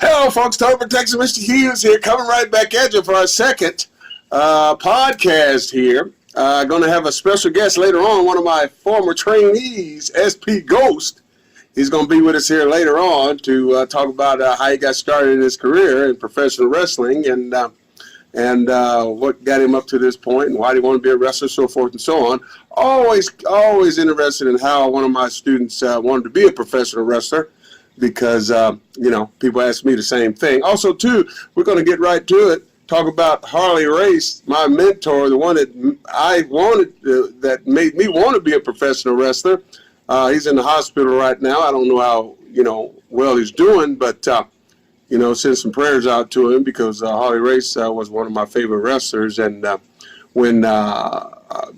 Hello, folks. Total Protection, Mr. Hughes here, coming right back at you for our second podcast here. Going to have a special guest later on, one of my former trainees, SP Ghost. He's going to be with us here later on to talk about how he got started in his career in professional wrestling and what got him up to this point and why he wanted to be a wrestler, so forth and so on. Always interested in how one of my students wanted to be a professional wrestler. Because, people ask me the same thing. Also, too, we're going to get right to it, talk about Harley Race, my mentor, the one that I wanted, that made me want to be a professional wrestler. He's in the hospital right now. I don't know how, well he's doing, but, send some prayers out to him because Harley Race was one of my favorite wrestlers. And when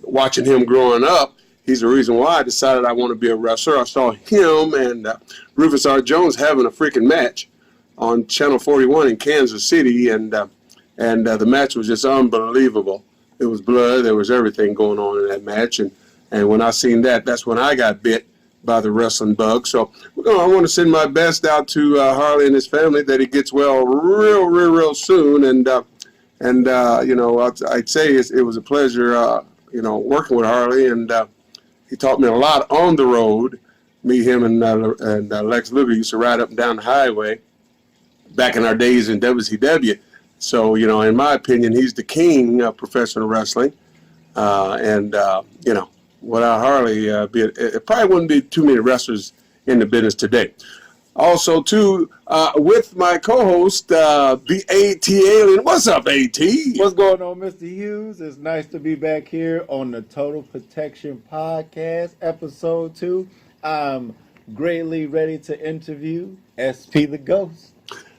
watching him growing up, he's the reason why I decided I want to be a wrestler. I saw him and Rufus R. Jones having a freaking match on Channel 41 in Kansas City, and the match was just unbelievable. It was blood. There was everything going on in that match, and when I seen that, that's when I got bit by the wrestling bug. So I want to send my best out to Harley and his family that he gets well real soon, and I'd say it was a pleasure, working with Harley, and he taught me a lot on the road. Me, him, and Lex Luger used to ride up and down the highway back in our days in WCW. So, in my opinion, he's the king of professional wrestling. Without Harley, it probably wouldn't be too many wrestlers in the business today. Also, too, with my co-host, the ATLien. What's up, AT? What's going on, Mr. Hughes? It's nice to be back here on the Total Protection Podcast, Episode 2. I'm greatly ready to interview SP the Ghost.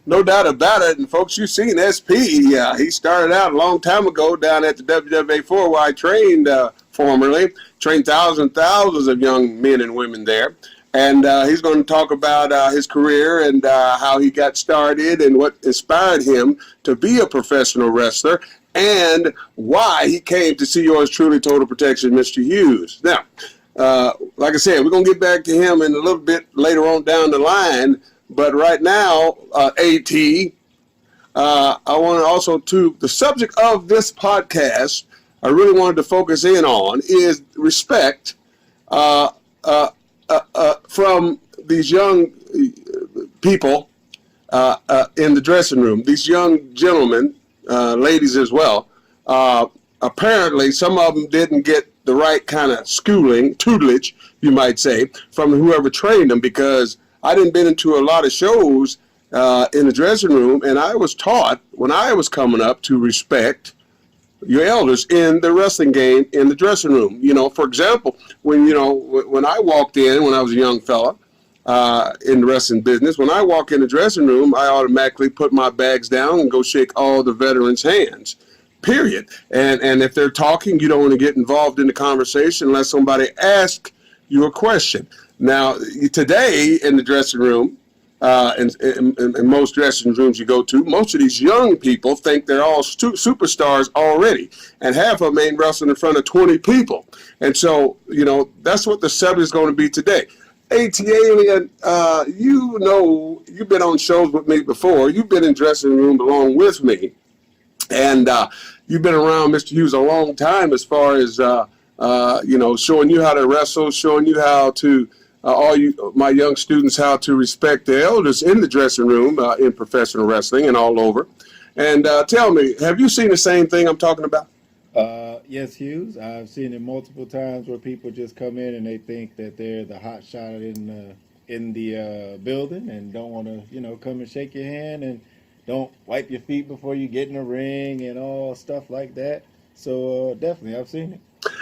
No doubt about it. And, folks, you've seen SP. He started out a long time ago down at the WWA where I trained formerly. Trained thousands of young men and women there. And he's going to talk about his career and how he got started and what inspired him to be a professional wrestler and why he came to see yours truly, Total Protection, Mr. Hughes. Now, like I said, we're going to get back to him in a little bit later on down the line. But right now, AT, I want to also the subject of this podcast, I really wanted to focus in on is respect from these young people in the dressing room, these young gentlemen, ladies as well. Apparently, some of them didn't get the right kind of schooling, tutelage, you might say, from whoever trained them, because I didn't been into a lot of shows in the dressing room, and I was taught when I was coming up to respect your elders in the wrestling game in the dressing room. For example, when I walked in when I was a young fella in the wrestling business, when I walk in the dressing room, I automatically put my bags down and go shake all the veterans' hands. Period. And if they're talking, you don't want to get involved in the conversation unless somebody asks you a question. Now, today in the dressing room, in most dressing rooms you go to, most of these young people think they're all superstars already, and half of them ain't wrestling in front of 20 people. And so, that's what the subject is going to be today. ATLien, you've been on shows with me before. You've been in dressing room along with me, and you've been around Mr. Hughes a long time as far as showing you how to wrestle, showing you how to my young students how to respect the elders in the dressing room in professional wrestling and all over. And tell me, have you seen the same thing I'm talking about? Yes, Hughes. I've seen it multiple times where people just come in and they think that they're the hot shot in the building and don't want to, come and shake your hand and don't wipe your feet before you get in the ring and all stuff like that. So definitely, I've seen it.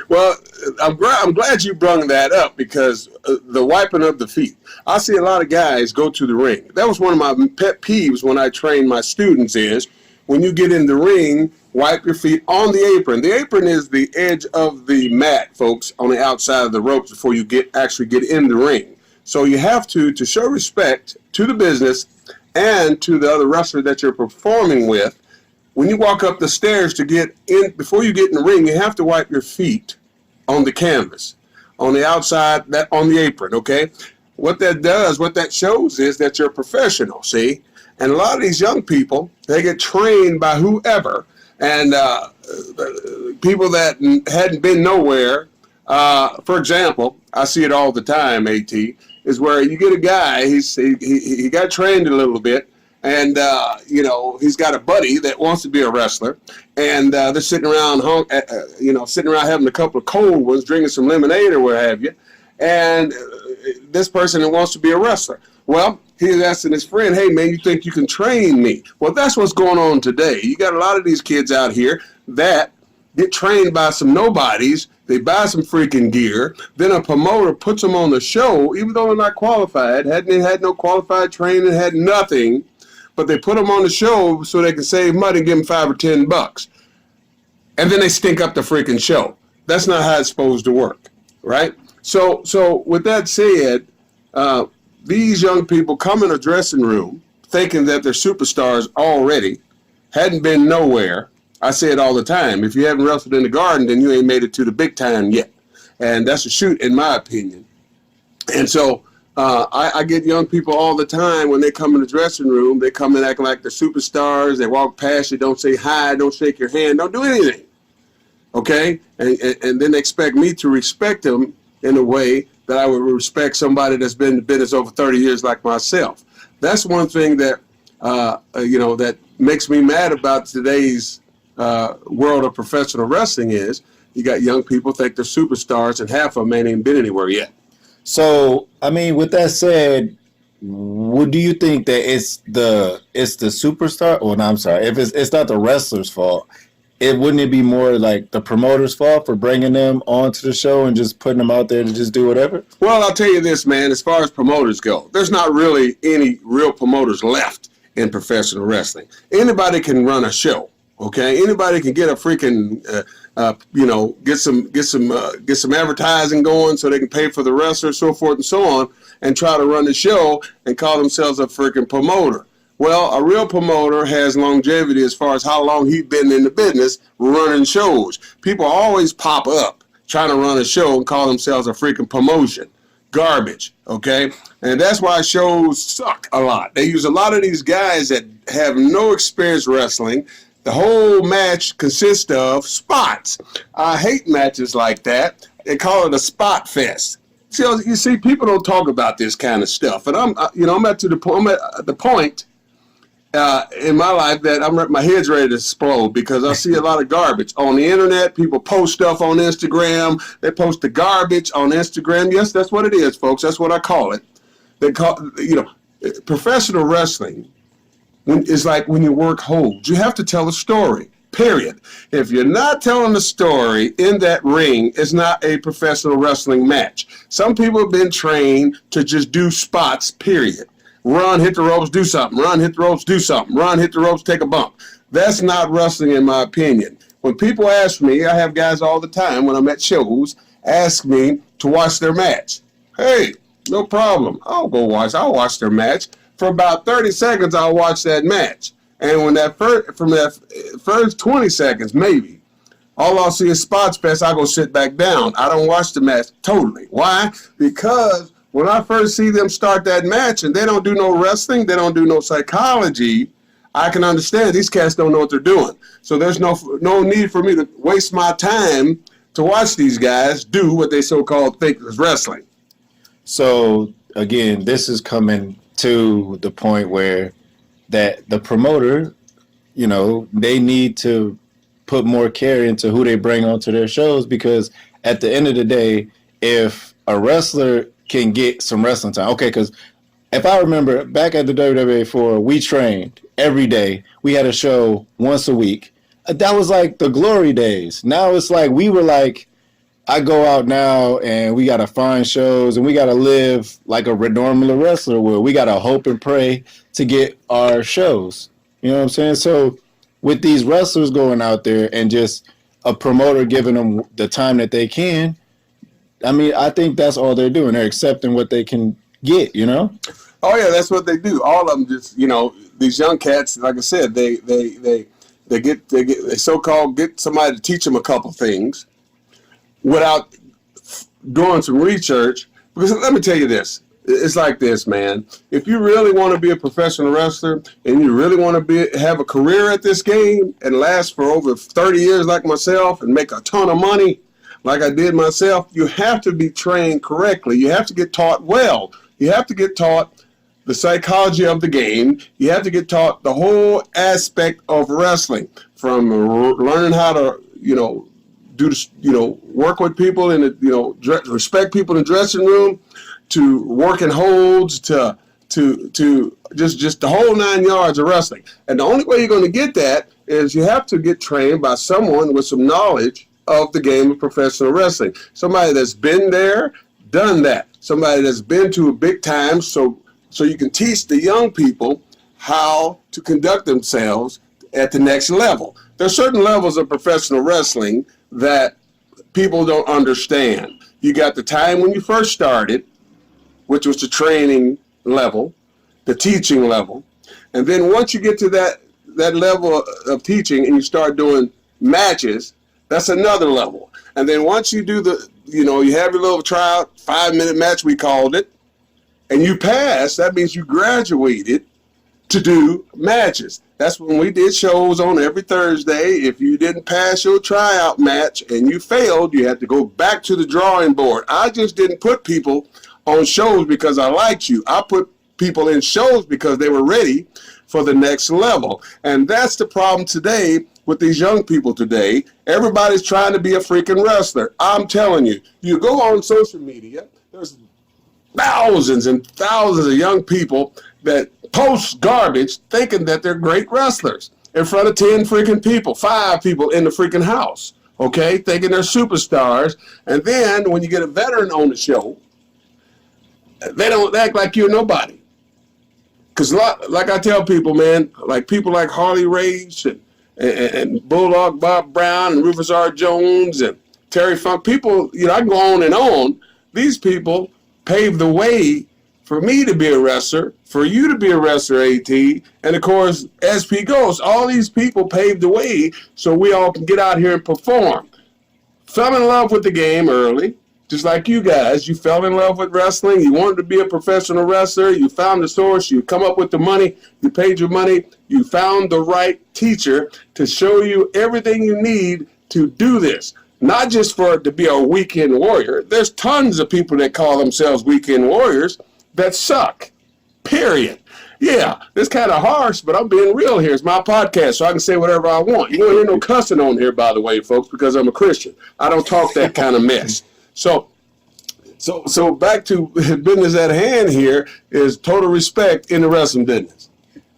Well, I'm glad you brought that up because the wiping of the feet. I see a lot of guys go to the ring. That was one of my pet peeves when I train my students is when you get in the ring, wipe your feet on the apron. The apron is the edge of the mat, folks, on the outside of the ropes before you actually get in the ring. So you have to show respect to the business and to the other wrestler that you're performing with. When you walk up the stairs to get in, before you get in the ring, you have to wipe your feet on the canvas, on the outside, on the apron, okay? What that does, what that shows is that you're a professional, see? And a lot of these young people, they get trained by whoever. And people that hadn't been nowhere, for example, I see it all the time, AT, is where you get a guy, he got trained a little bit, and he's got a buddy that wants to be a wrestler, and they're sitting around, sitting around having a couple of cold ones, drinking some lemonade or what have you, and this person that wants to be a wrestler. Well, he's asking his friend, hey, man, you think you can train me? Well, that's what's going on today. You got a lot of these kids out here that get trained by some nobodies. They buy some freaking gear. Then a promoter puts them on the show, even though they're not qualified, had no qualified training, had nothing, but they put them on the show so they can save money and give them $5 or $10. And then they stink up the freaking show. That's not how it's supposed to work, right? So with that said, these young people come in a dressing room thinking that they're superstars already, hadn't been nowhere. I say it all the time. If you haven't wrestled in the garden, then you ain't made it to the big time yet. And that's a shoot, in my opinion. And so I get young people all the time when they come in the dressing room, they come in acting like they're superstars. They walk past you, don't say hi, don't shake your hand, don't do anything. Okay? And then they expect me to respect them in a way that I would respect somebody that's been in the business over 30 years like myself. That's one thing that, that makes me mad about today's world of professional wrestling is you got young people think they're superstars and half of them ain't even been anywhere yet. So, I mean, with that said, what do you think that it's the superstar? Or no, I'm sorry, if it's not the wrestler's fault, wouldn't it be more like the promoter's fault for bringing them onto the show and just putting them out there to just do whatever? Well, I'll tell you this, man, as far as promoters go, there's not really any real promoters left in professional wrestling. Anybody can run a show, okay? Anybody can get a freaking, get some advertising going so they can pay for the wrestler, so forth and so on, and try to run the show and call themselves a freaking promoter. Well, a real promoter has longevity as far as how long he's been in the business running shows. People always pop up trying to run a show and call themselves a freaking promotion. Garbage, okay? And that's why shows suck a lot. They use a lot of these guys that have no experience wrestling. The whole match consists of spots. I hate matches like that. They call it a spot fest. So, you see, people don't talk about this kind of stuff. And I'm at the point in my life that my head's ready to explode because I see a lot of garbage on the internet. People post stuff on Instagram. They post the garbage on Instagram. Yes, that's what it is, folks. That's what I call it. They call, professional wrestling is like when you work holds. You have to tell a story, period. If you're not telling the story in that ring, it's not a professional wrestling match. Some people have been trained to just do spots, period. Run, hit the ropes, do something. Run, hit the ropes, do something. Run, hit the ropes, take a bump. That's not wrestling in my opinion. When people ask me, I have guys all the time when I'm at shows, ask me to watch their match. Hey, no problem. I'll watch their match. For about 30 seconds, I'll watch that match. And when from that first 20 seconds, maybe, all I'll see is spots fest, I go sit back down. I don't watch the match totally. Why? Because when I first see them start that match and they don't do no wrestling, they don't do no psychology, I can understand these cats don't know what they're doing. So there's no need for me to waste my time to watch these guys do what they so-called think is wrestling. So, again, this is coming to the point where that the promoter, they need to put more care into who they bring onto their shows because at the end of the day, if a wrestler can get some wrestling time. Okay, because if I remember back at the WWA before, we trained every day. We had a show once a week. That was like the glory days. Now it's like I go out now and we got to find shows and we got to live like a normal wrestler would. We got to hope and pray to get our shows. You know what I'm saying? So with these wrestlers going out there and just a promoter giving them the time that they can, I mean, I think that's all they're doing. They're accepting what they can get, Oh yeah, that's what they do. All of them just, these young cats, like I said, they so-called get somebody to teach them a couple things without doing some research. Because let me tell you this, it's like this, man. If you really want to be a professional wrestler and you really want to have a career at this game and last for over 30 years like myself and make a ton of money like I did myself, you have to be trained correctly. You have to get taught well. You have to get taught the psychology of the game. You have to get taught the whole aspect of wrestling, from learning how to, work with people and, respect people in the dressing room, to working holds, to just the whole 9 yards of wrestling. And the only way you're going to get that is you have to get trained by someone with some knowledge of the game of professional wrestling. Somebody that's been there, done that. Somebody that's been to a big time, so you can teach the young people how to conduct themselves at the next level. There are certain levels of professional wrestling that people don't understand. You got the time when you first started, which was the training level, the teaching level. And then once you get to that level of teaching and you start doing matches, that's another level. And then once you do you have your little tryout, 5-minute match, we called it, and you pass, that means you graduated to do matches. That's when we did shows on every Thursday. If you didn't pass your tryout match and you failed, you had to go back to the drawing board. I just didn't put people on shows because I liked you. I put people in shows because they were ready for the next level. And that's the problem today with these young people today. Everybody's trying to be a freaking wrestler. I'm telling you, you go on social media, there's thousands and thousands of young people that post garbage thinking that they're great wrestlers in front of 10 freaking people, 5 people in the freaking house, okay, thinking they're superstars. And then when you get a veteran on the show, they don't act like you're nobody. Because like I tell people, man, like people like Harley Race and Bulldog Bob Brown and Rufus R. Jones and Terry Funk, people, I can go on and on. These people paved the way for me to be a wrestler, for you to be a wrestler, AT, and of course, SP Ghost. All these people paved the way so we all can get out here and perform. Fell in love with the game early, just like you guys. You fell in love with wrestling. You wanted to be a professional wrestler. You found the source. You come up with the money. You paid your money. You found the right teacher to show you everything you need to do this. Not just for it to be a weekend warrior. There's tons of people that call themselves weekend warriors that suck, period. Yeah, it's kind of harsh, but I'm being real here. It's my podcast, so I can say whatever I want. You won't hear no cussing on here, by the way, folks, because I'm a Christian. I don't talk that kind of mess. So back to business at hand here is total respect in the wrestling business.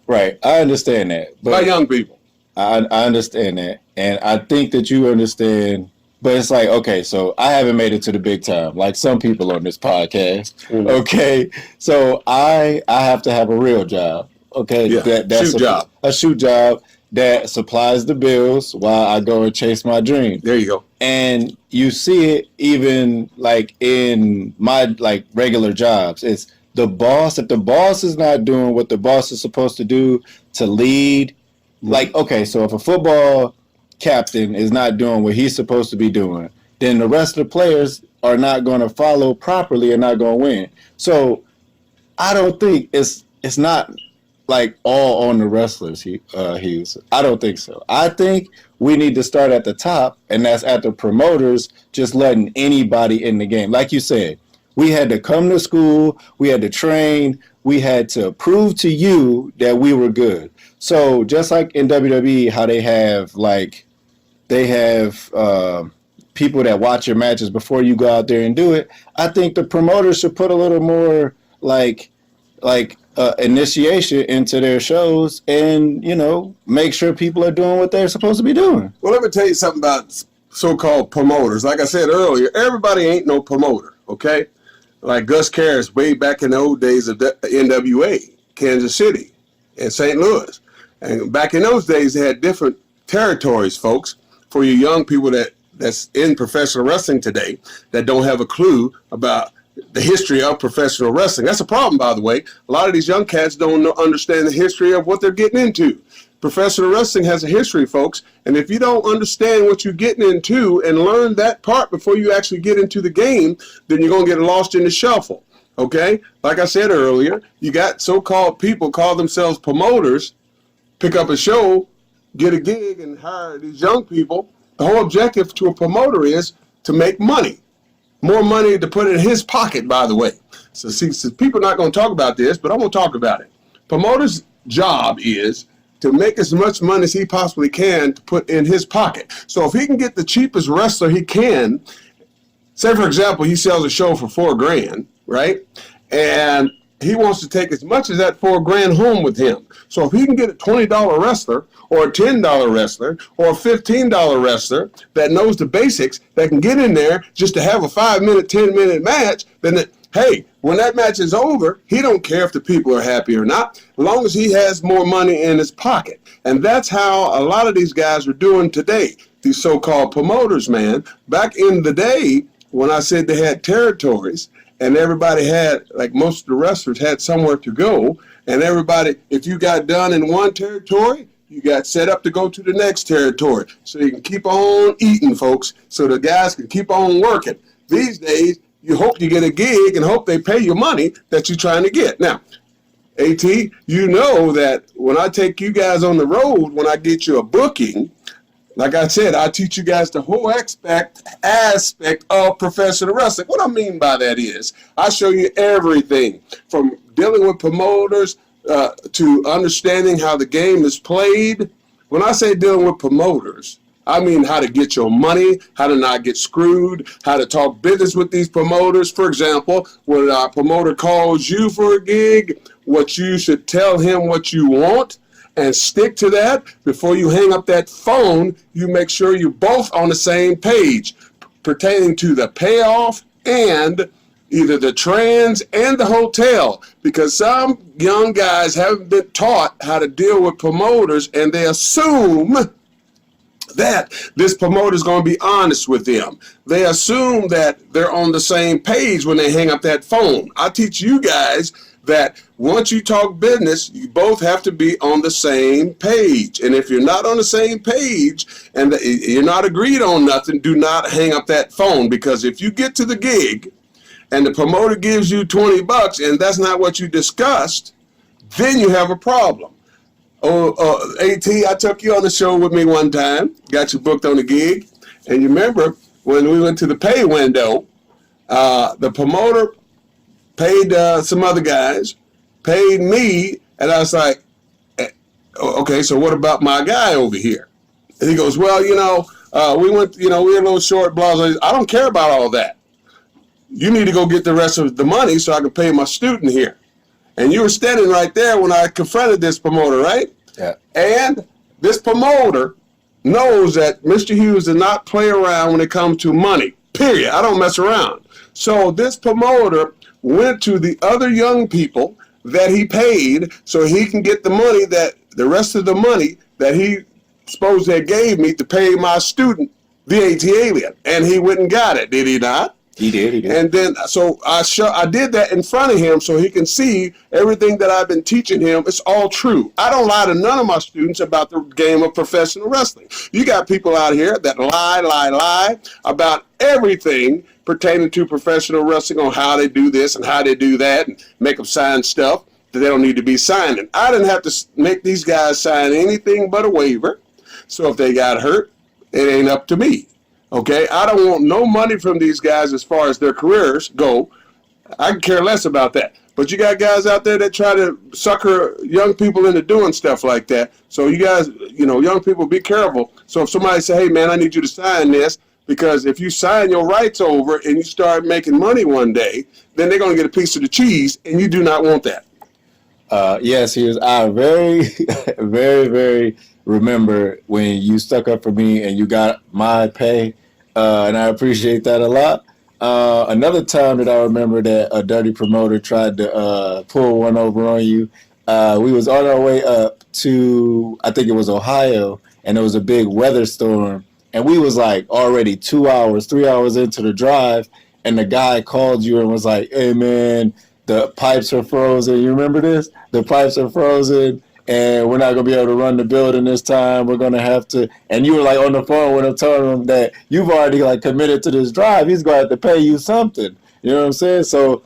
Right, I understand that. But by young people. I understand that, and I think that you understand. But it's like, okay, so I haven't made it to the big time, like some people on this podcast. Mm-hmm. Okay, so I have to have a real job. Okay, yeah. That's a shoot job that supplies the bills while I go and chase my dream. There you go. And you see it even like in my regular jobs. It's the boss. If the boss is not doing what the boss is supposed to do to lead, like, okay, so if a football captain is not doing what he's supposed to be doing, then the rest of the players are not going to follow properly and not going to win. So I don't think it's not like all on the wrestlers, Hughes. I don't think so. I think we need to start at the top, and that's at the promoters just letting anybody in the game. Like you said, we had to come to school, we had to train, we had to prove to you that we were good. So just like in WWE, how they have people that watch your matches before you go out there and do it, I think the promoters should put a little more initiation into their shows and, make sure people are doing what they're supposed to be doing. Well, let me tell you something about so-called promoters. Like I said earlier, everybody ain't no promoter, okay? Like Gus Karras way back in the old days of the NWA, Kansas City and St. Louis. And back in those days, they had different territories, folks, for you young people that's in professional wrestling today that don't have a clue about the history of professional wrestling. That's a problem, by the way. A lot of these young cats don't understand the history of what they're getting into. Professional wrestling has a history, folks, and if you don't understand what you're getting into and learn that part before you actually get into the game, then you're going to get lost in the shuffle. Okay? Like I said earlier, you got so-called people call themselves promoters, pick up a show, get a gig, and hire these young people. The whole objective to a promoter is to make money. More money to put in his pocket, by the way. So see, people are not going to talk about this, but I'm going to talk about it. Promoter's job is to make as much money as he possibly can to put in his pocket. So if he can get the cheapest wrestler he can, say for example, he sells a show for $4,000, right? And he wants to take as much as that $4,000 home with him. So if he can get a $20 wrestler or a $10 wrestler or a $15 wrestler that knows the basics, that can get in there just to have a 5-minute, 10-minute match, then hey, when that match is over, he don't care if the people are happy or not, as long as he has more money in his pocket. And that's how a lot of these guys are doing today, these so-called promoters, man. Back in the day, when I said they had territories, and everybody had, like most of the wrestlers, had somewhere to go, and everybody, if you got done in one territory, you got set up to go to the next territory. So you can keep on eating, folks, so the guys can keep on working. These days, you hope you get a gig and hope they pay you money that you're trying to get. Now, AT, you know that when I take you guys on the road, when I get you a booking, like I said, I teach you guys the whole aspect of professional wrestling. What I mean by that is I show you everything from dealing with promoters to understanding how the game is played. When I say dealing with promoters, I mean how to get your money, how to not get screwed, how to talk business with these promoters. For example, when a promoter calls you for a gig, what you should tell him what you want and stick to that. Before you hang up that phone, you make sure you're both on the same page pertaining to the payoff and either the trans and the hotel, because some young guys haven't been taught how to deal with promoters and they assume that this promoter is going to be honest with them. They assume that they're on the same page when they hang up that phone. I teach you guys that once you talk business, you both have to be on the same page. And if you're not on the same page and you're not agreed on nothing, do not hang up that phone, because if you get to the gig and the promoter gives you $20 and that's not what you discussed, then you have a problem. AT, I took you on the show with me one time, got you booked on the gig, and you remember when we went to the pay window, the promoter paid some other guys, paid me, and I was like, okay, so what about my guy over here? And he goes, well, we went, we're a little short, blah, blah. I don't care about all that. You need to go get the rest of the money so I can pay my student here. And you were standing right there when I confronted this promoter, right? Yeah. And this promoter knows that Mr. Hughes does not play around when it comes to money, period. I don't mess around. So this promoter went to the other young people that he paid so he can get the money, that the rest of the money that he supposedly gave me to pay my student, the ATLien. And he went and got it, did he not? He did. And then, so I did that in front of him so he can see everything that I've been teaching him. It's all true. I don't lie to none of my students about the game of professional wrestling. You got people out here that lie about everything pertaining to professional wrestling, on how they do this and how they do that, and make them sign stuff that they don't need to be signing. I didn't have to make these guys sign anything but a waiver. So if they got hurt, it ain't up to me. Okay, I don't want no money from these guys as far as their careers go. I can care less about that. But you got guys out there that try to sucker young people into doing stuff like that. So you guys, young people, be careful. So if somebody say, hey, man, I need you to sign this, because if you sign your rights over and you start making money one day, then they're going to get a piece of the cheese, and you do not want that. Yes, Hughes. I very, very, very remember when you stuck up for me and you got my pay, and I appreciate that a lot. Another time that I remember that a dirty promoter tried to pull one over on you, we was on our way up to, I think it was Ohio, and there was a big weather storm, and we was like already 2 hours, 3 hours into the drive, and the guy called you and was like, hey, man, the pipes are frozen. You remember this? The pipes are frozen, and we're not going to be able to run the building this time. We're going to have to. And you were like on the phone with him telling him that you've already like committed to this drive. He's going to have to pay you something. You know what I'm saying? So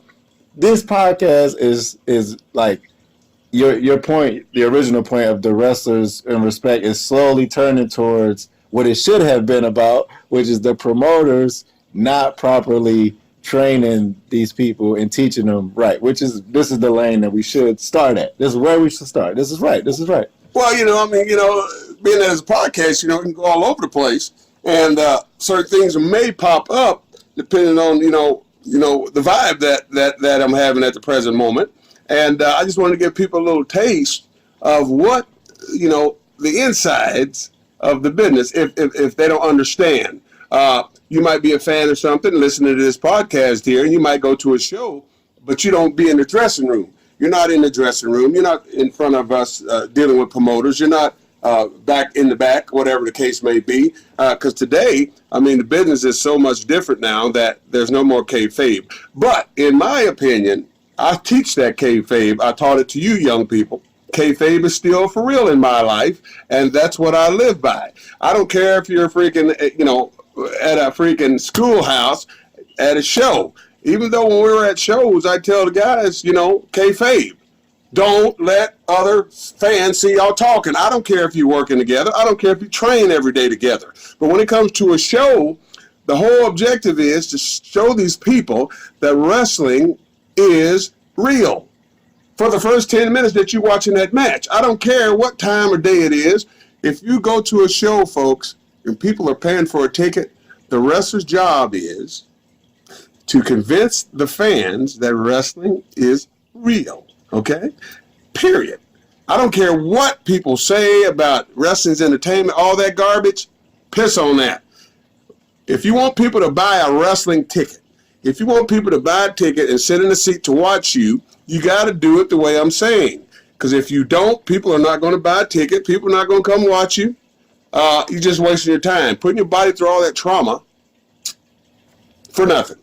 this podcast is like your point, the original point of the wrestlers in respect is slowly turning towards what it should have been about, which is the promoters not properly training these people and teaching them right. This is the lane that we should start at. This is where we should start. This is right. This is right. Well, being as a podcast, it can go all over the place, and certain things may pop up depending on the vibe that I'm having at the present moment. And I just wanted to give people a little taste of what the insides of the business if they don't understand. You might be a fan of something, listening to this podcast here, and you might go to a show, but you don't be in the dressing room. You're not in the dressing room. You're not in front of us dealing with promoters. You're not back in the back, whatever the case may be. Because today, the business is so much different now that there's no more kayfabe. But in my opinion, I teach that kayfabe. I taught it to you young people. Kayfabe is still for real in my life, and that's what I live by. I don't care if you're freaking, at a freaking schoolhouse at a show. Even though when we were at shows, I tell the guys, kayfabe. Don't let other fans see y'all talking. I don't care if you're working together. I don't care if you train every day together. But when it comes to a show, the whole objective is to show these people that wrestling is real. For the first 10 minutes that you're watching that match, I don't care what time or day it is. If you go to a show, folks, and people are paying for a ticket, the wrestler's job is to convince the fans that wrestling is real, okay? Period. I don't care what people say about wrestling's entertainment, all that garbage, piss on that. If you want people to buy a wrestling ticket, if you want people to buy a ticket and sit in a seat to watch you, you got to do it the way I'm saying. Because if you don't, people are not going to buy a ticket. People are not going to come watch you. You're just wasting your time, putting your body through all that trauma for nothing.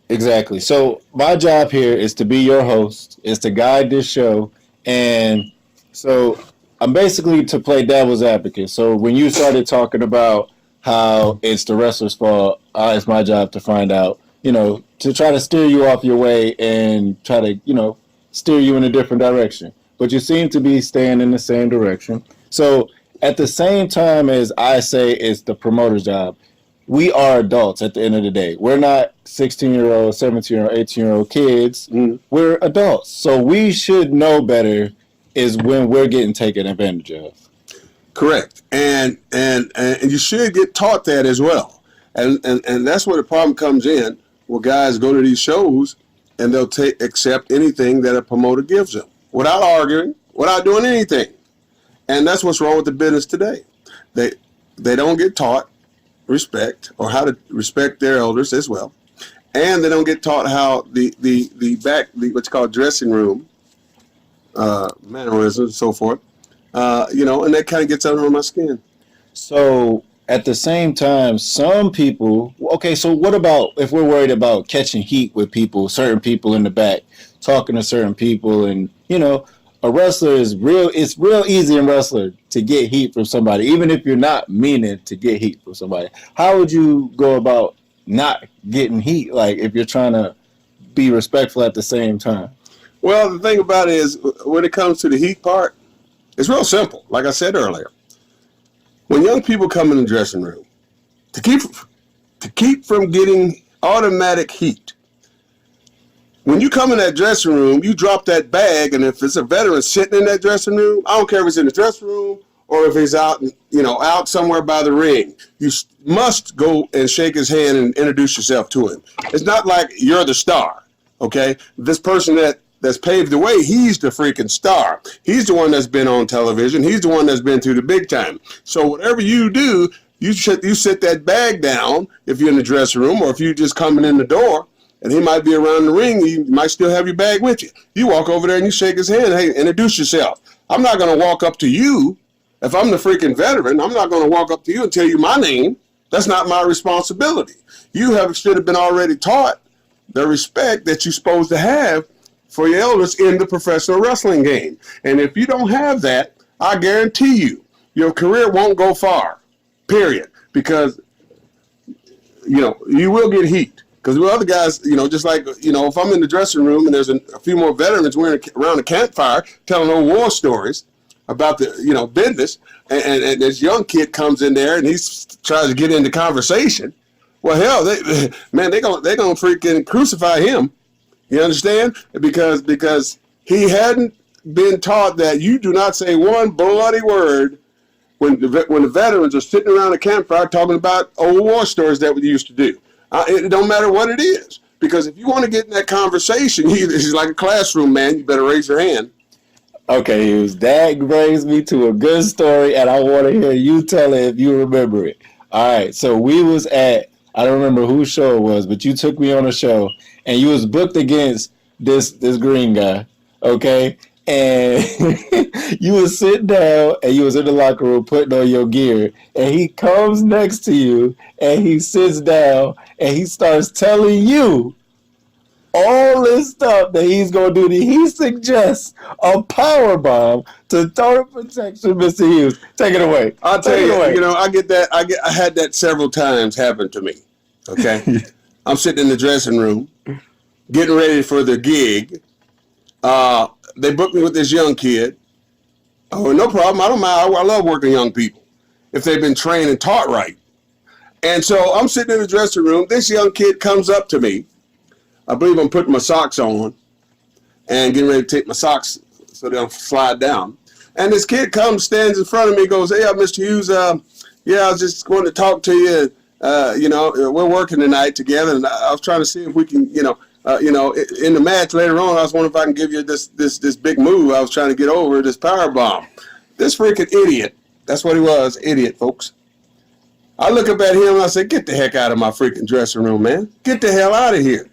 Exactly. So my job here is to be your host, is to guide this show, and so I'm basically to play devil's advocate. So when you started talking about how it's the wrestler's fault, it's my job to find out, to try to steer you off your way and try to, steer you in a different direction. But you seem to be staying in the same direction. So at the same time as I say it's the promoter's job, we are adults at the end of the day. We're not 16-year-old, 17-year-old, 18-year-old kids. We're adults. So we should know better is when we're getting taken advantage of. Correct. And you should get taught that as well. And that's where the problem comes in, where guys go to these shows and they'll accept anything that a promoter gives them without arguing, without doing anything. And that's what's wrong with the business today. They don't get taught respect or how to respect their elders as well. And they don't get taught how the what's called dressing room mannerisms and so forth. And that kind of gets under my skin. So at the same time, some people, okay, so what about if we're worried about catching heat with people, certain people in the back, talking to certain people, and, a wrestler it's real easy in wrestler to get heat from somebody, even if you're not meaning to get heat from somebody. How would you go about not getting heat, like if you're trying to be respectful at the same time? Well, the thing about it is, when it comes to the heat part, it's real simple. Like I said earlier, when young people come in the dressing room, to keep from getting automatic heat, when you come in that dressing room, you drop that bag, and if it's a veteran sitting in that dressing room, I don't care if it's in the dressing room or if he's out, out somewhere by the ring, you must go and shake his hand and introduce yourself to him. It's not like you're the star, okay? This person that's paved the way, he's the freaking star. He's the one that's been on television. He's the one that's been through the big time. So whatever you do, you sit that bag down if you're in the dressing room, or if you're just coming in the door and he might be around the ring, you might still have your bag with you. You walk over there and you shake his hand. Hey, introduce yourself. I'm not going to walk up to you. If I'm the freaking veteran, I'm not going to walk up to you and tell you my name. That's not my responsibility. You should have been already taught the respect that you're supposed to have for your elders in the professional wrestling game. And if you don't have that, I guarantee you, your career won't go far, period. Because, you will get heat. Because with other guys, just like, if I'm in the dressing room and there's a few more veterans around the campfire telling old war stories about the, business, and this young kid comes in there and he tries to get into conversation. Well, hell, they're gonna freaking crucify him. You understand? Because he hadn't been taught that you do not say one bloody word when the veterans are sitting around the campfire talking about old war stories that we used to do. It don't matter what it is, because if you want to get in that conversation, it's like a classroom, man. You better raise your hand. Okay, Hughes, that brings me to a good story, and I want to hear you tell it if you remember it. All right, so we was at, I don't remember whose show it was, but you took me on a show, and you was booked against this green guy, okay? And you was sitting down, and you was in the locker room putting on your gear, and he comes next to you, and he sits down, and he starts telling you all this stuff that he's going to do. He suggests a power bomb to total protection, Mr. Hughes. Take it away. I'll tell you, I get that. I had that several times happen to me. Okay. I'm sitting in the dressing room, getting ready for the gig. They booked me with this young kid. Oh, no problem. I don't mind. I love working with young people if they've been trained and taught right. And so I'm sitting in the dressing room. This young kid comes up to me. I believe I'm putting my socks on and getting ready to take my socks so they'll slide down. And this kid comes, stands in front of me, goes, "Hey, Mr. Hughes, I was just going to talk to you. We're working tonight together, and I was trying to see if we can, in the match later on, I was wondering if I can give you this big move I was trying to get over, this power bomb." This freaking idiot, that's what he was, idiot, folks. I look up at him and I say, "Get the heck out of my freaking dressing room, man. Get the hell out of here."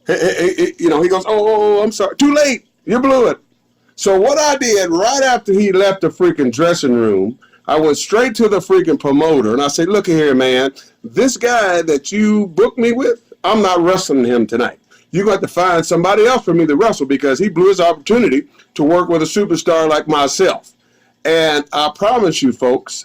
He goes, "Oh, I'm sorry. Too late. You blew it." So what I did right after he left the freaking dressing room, I went straight to the freaking promoter and I said, "Look here, man. This guy that you booked me with, I'm not wrestling him tonight. You're going to have to find somebody else for me to wrestle because he blew his opportunity to work with a superstar like myself." And I promise you, folks,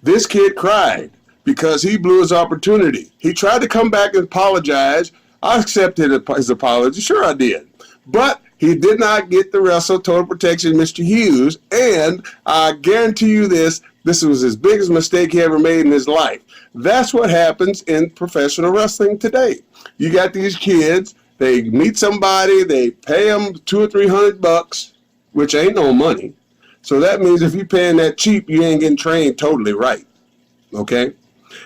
this kid cried because he blew his opportunity. He tried to come back and apologize. I accepted his apology. Sure, I did. But he did not get the wrestle total protection, Mr. Hughes. And I guarantee you this was his biggest mistake he ever made in his life. That's what happens in professional wrestling today. You got these kids, they meet somebody, they pay them $200 or $300, which ain't no money. So that means if you're paying that cheap, you ain't getting trained totally right. Okay?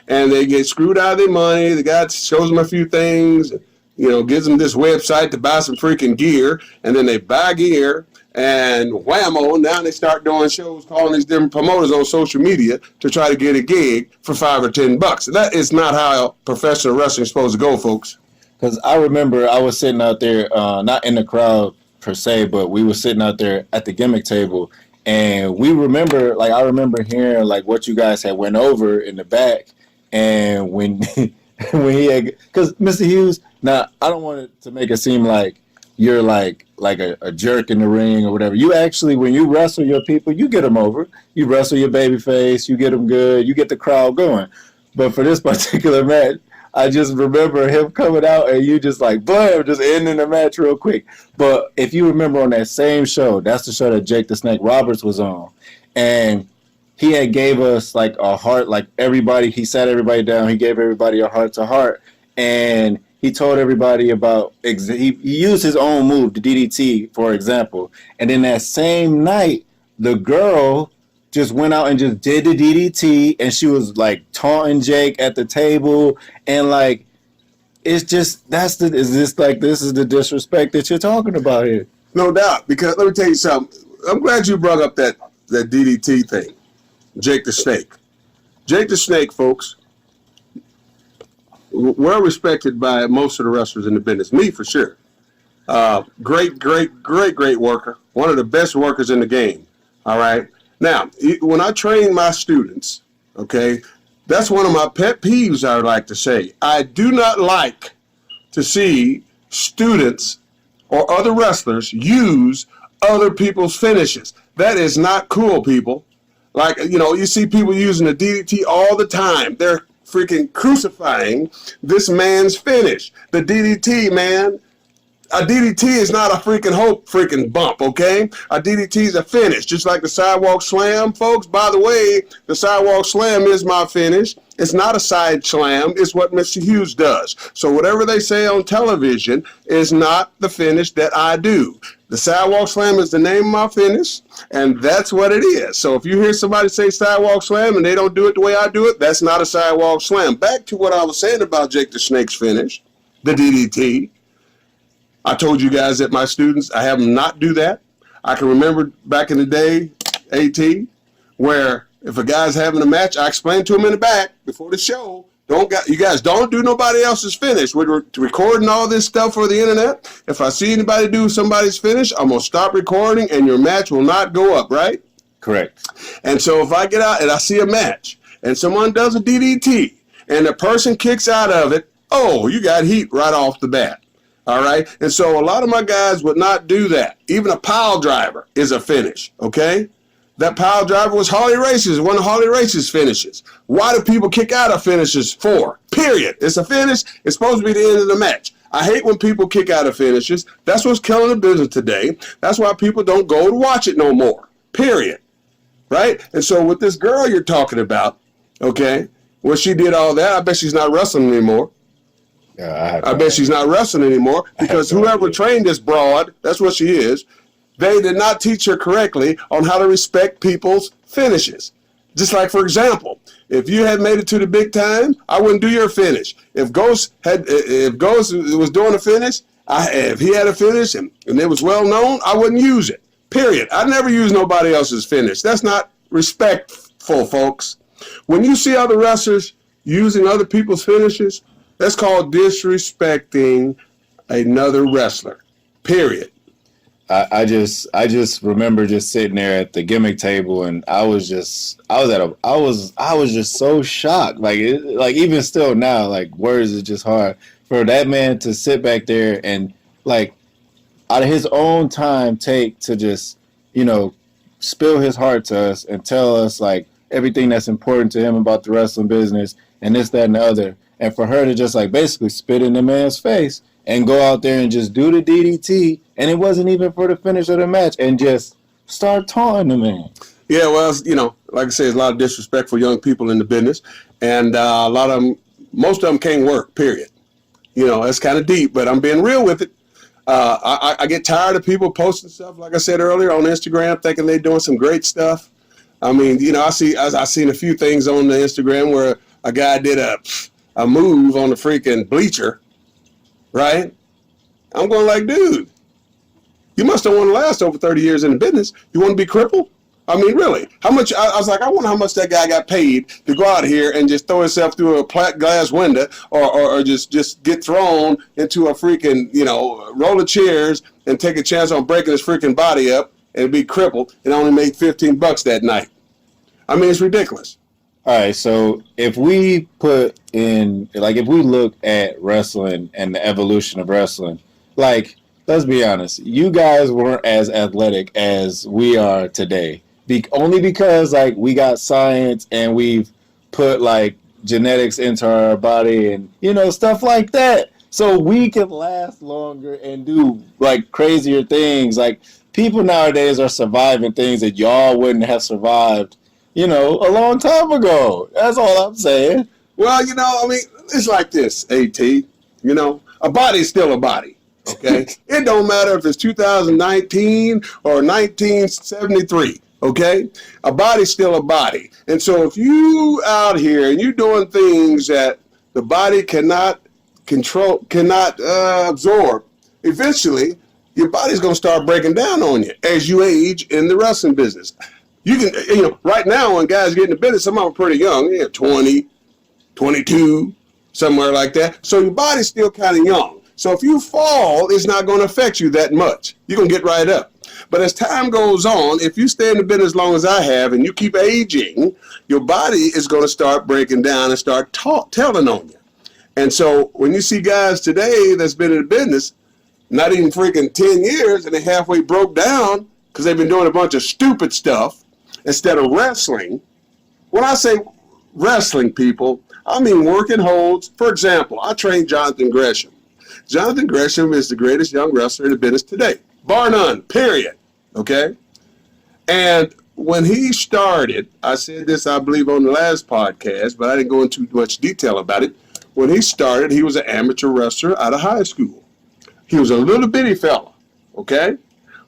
And they get screwed out of their money. The guy shows them a few things, gives them this website to buy some freaking gear, and then they buy gear, and whammo, now they start doing shows, calling these different promoters on social media to try to get a gig for $5 or $10. That is not how professional wrestling is supposed to go, folks. Because I remember I was sitting out there, not in the crowd per se, but we were sitting out there at the gimmick table, and I remember hearing like what you guys had went over in the back. And when he had, because Mr. Hughes, now I don't want it to make it seem like you're like a jerk in the ring or whatever. You actually, when you wrestle your people, you get them over. You wrestle your baby face, you get them good, you get the crowd going. But for this particular match, I just remember him coming out and you just like, blam, just ending the match real quick. But if you remember on that same show, that's the show that Jake the Snake Roberts was on. And he had gave us like a heart, like everybody, he sat everybody down, he gave everybody a heart to heart, and he told everybody about, he used his own move, the DDT, for example, and then that same night, the girl just went out and just did the DDT, and she was like taunting Jake at the table, and like, it's just, this is the disrespect that you're talking about here. No doubt, because let me tell you something, I'm glad you brought up that DDT thing. Jake the Snake. Jake the Snake, folks, well respected by most of the wrestlers in the business. Me, for sure. Great worker. One of the best workers in the game. All right? Now, when I train my students, okay, that's one of my pet peeves, I would like to say. I do not like to see students or other wrestlers use other people's finishes. That is not cool, people. Like, you see people using the DDT all the time. They're freaking crucifying this man's finish. The DDT, man. A DDT is not a freaking hope freaking bump, okay? A DDT is a finish, just like the sidewalk slam, folks. By the way, the sidewalk slam is my finish. It's not a side slam. It's what Mr. Hughes does. So whatever they say on television is not the finish that I do. The sidewalk slam is the name of my finish, and that's what it is. So if you hear somebody say sidewalk slam and they don't do it the way I do it, that's not a sidewalk slam. Back to what I was saying about Jake the Snake's finish, the DDT. I told you guys that my students, I have them not do that. I can remember back in the day, AT, where if a guy's having a match, I explained to him in the back before the show, you guys don't do nobody else's finish. We're recording all this stuff for the internet. If I see anybody do somebody's finish, I'm going to stop recording and your match will not go up, right? Correct. And so if I get out and I see a match and someone does a DDT and the person kicks out of it, oh, you got heat right off the bat. All right. And so a lot of my guys would not do that. Even a pile driver is a finish. Okay. That pile driver was Harley Race's, one of Harley Race's finishes. Why do people kick out of finishes for? Period. It's a finish. It's supposed to be the end of the match. I hate when people kick out of finishes. That's what's killing the business today. That's why people don't go to watch it no more. Period. Right. And so with this girl you're talking about, okay, well, she did all that. I bet she's not wrestling anymore. Yeah, I bet she's not wrestling anymore because whoever trained this broad, that's what she is, they did not teach her correctly on how to respect people's finishes. Just like, for example, if you had made it to the big time, I wouldn't do your finish. If Ghost was doing a finish, if he had a finish and it was well known, I wouldn't use it. Period. I never use nobody else's finish. That's not respectful, folks. When you see other wrestlers using other people's finishes, that's called disrespecting another wrestler. Period. I just remember just sitting there at the gimmick table, and I was just so shocked. Like even still now, like words is just hard for that man to sit back there and like out of his own time take to just spill his heart to us and tell us like everything that's important to him about the wrestling business and this, that, and the other. And for her to just like basically spit in the man's face and go out there and just do the DDT, and it wasn't even for the finish of the match, and just start taunting the man. Yeah, well, like I say, there's a lot of disrespectful young people in the business, and a lot of them, most of them can't work, period. That's kind of deep, but I'm being real with it. I get tired of people posting stuff, like I said earlier, on Instagram, thinking they're doing some great stuff. I mean, I've seen a few things on the Instagram where a guy did a move on the freaking bleacher, right? I'm going like, dude, you must have want to last over 30 years in the business. You want to be crippled? I mean, really? How much? I was like, I wonder how much that guy got paid to go out here and just throw himself through a glass window or just get thrown into a freaking, roll of chairs and take a chance on breaking his freaking body up and be crippled and only make $15 that night. I mean, it's ridiculous. All right, so if we if we look at wrestling and the evolution of wrestling, like, let's be honest, you guys weren't as athletic as we are today. Only because, like, we got science and we've put, like, genetics into our body and, stuff like that. So we can last longer and do, like, crazier things. Like, people nowadays are surviving things that y'all wouldn't have survived a long time ago. That's all I'm saying. Well, I mean, it's like this, AT. A body's still a body, okay? It don't matter if it's 2019 or 1973, okay? A body's still a body. And so if you out here and you're doing things that the body cannot control, cannot absorb, eventually your body's going to start breaking down on you as you age in the wrestling business. You can, right now when guys get in the business, some of them are pretty young, 20, 22, somewhere like that. So your body's still kind of young. So if you fall, it's not going to affect you that much. You're going to get right up. But as time goes on, if you stay in the business as long as I have and you keep aging, your body is going to start breaking down and start telling on you. And so when you see guys today that's been in the business, not even freaking 10 years, and they halfway broke down because they've been doing a bunch of stupid stuff, instead of wrestling. When I say wrestling, people, I mean working holds. For example, I trained Jonathan Gresham. Jonathan Gresham is the greatest young wrestler in the business today, bar none, period. Okay? And when he started, I said this, I believe, on the last podcast, but I didn't go into much detail about it. When he started, he was an amateur wrestler out of high school. He was a little bitty fella, okay?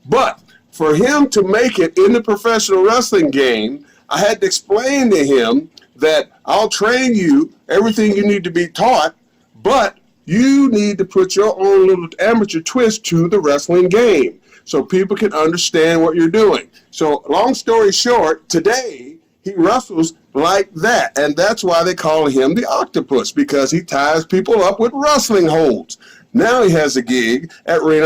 But for him to make it in the professional wrestling game, I had to explain to him that I'll train you everything you need to be taught, but you need to put your own little amateur twist to the wrestling game so people can understand what you're doing. So long story short, today he wrestles like that, and that's why they call him the Octopus, because he ties people up with wrestling holds. Now he has a gig at Ring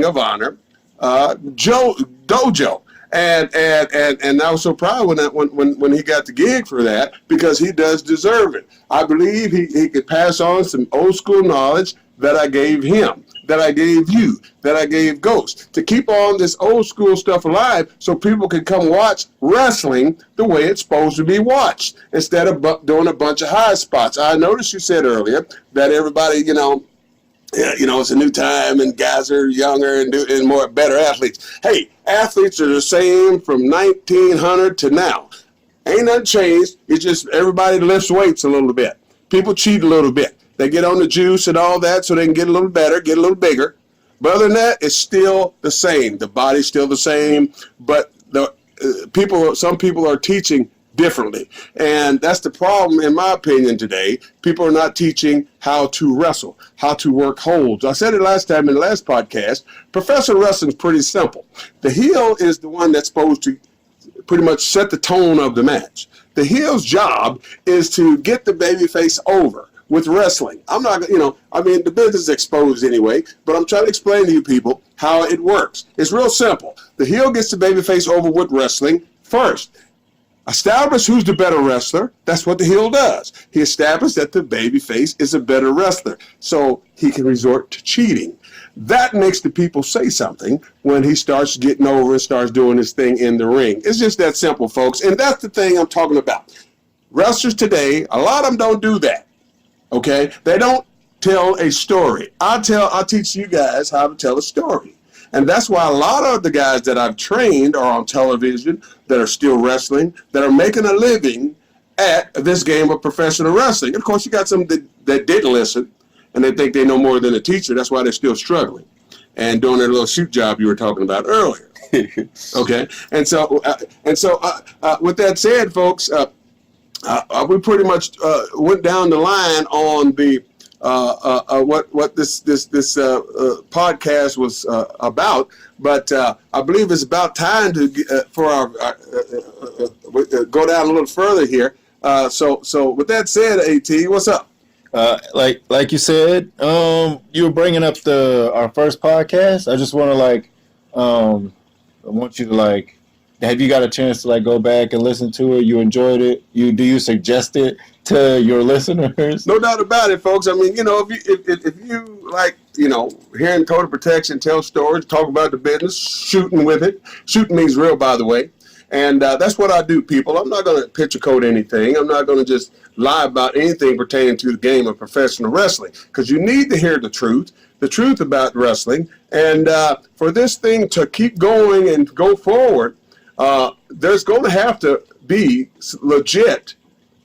of Honor, Dojo. And I was so proud when he got the gig for that, because he does deserve it. I believe he could pass on some old school knowledge that I gave him, that I gave you, that I gave Ghost, to keep on this old school stuff alive so people can come watch wrestling the way it's supposed to be watched, instead of doing a bunch of high spots. I noticed you said earlier that everybody, it's a new time and guys are younger and more better athletes. Hey, athletes are the same from 1900 to now. Ain't nothing changed. It's just everybody lifts weights a little bit. People cheat a little bit. They get on the juice and all that so they can get a little better, get a little bigger. But other than that, it's still the same. The body's still the same, but some people are teaching differently. And that's the problem, in my opinion, today. People are not teaching how to wrestle, how to work holds. I said it last time in the last podcast. Professional wrestling is pretty simple. The heel is the one that's supposed to pretty much set the tone of the match. The heel's job is to get the babyface over with wrestling. The business is exposed anyway, but I'm trying to explain to you people how it works. It's real simple. The heel gets the babyface over with wrestling first. Establish who's the better wrestler. That's what the heel does. He established that the babyface is a better wrestler, so he can resort to cheating. That makes the people say something when he starts getting over and starts doing his thing in the ring. It's just that simple, folks, and that's the thing I'm talking about. Wrestlers today, a lot of them don't do that, okay? They don't tell a story. I teach you guys how to tell a story. And that's why a lot of the guys that I've trained are on television, that are still wrestling, that are making a living at this game of professional wrestling. Of course, you got some that didn't listen, and they think they know more than a teacher. That's why they're still struggling and doing their little shoot job you were talking about earlier. Okay? And so with that said, folks, we pretty much went down the line on the what this podcast was about, but I believe it's about time to for our go down a little further here. So with that said, AT, what's up? Like you said, you were bringing up our first podcast. I just want to I want you to have you got a chance to go back and listen to it? You enjoyed it? Do you suggest it to your listeners? No doubt about it, folks. I mean, if you like, hearing total protection, tell stories, talk about the business, shooting with it. Shooting means real, by the way. And that's what I do, people. I'm not going to picture code anything. I'm not going to just lie about anything pertaining to the game of professional wrestling, because you need to hear the truth about wrestling. And for this thing to keep going and go forward, there's going to have to be legit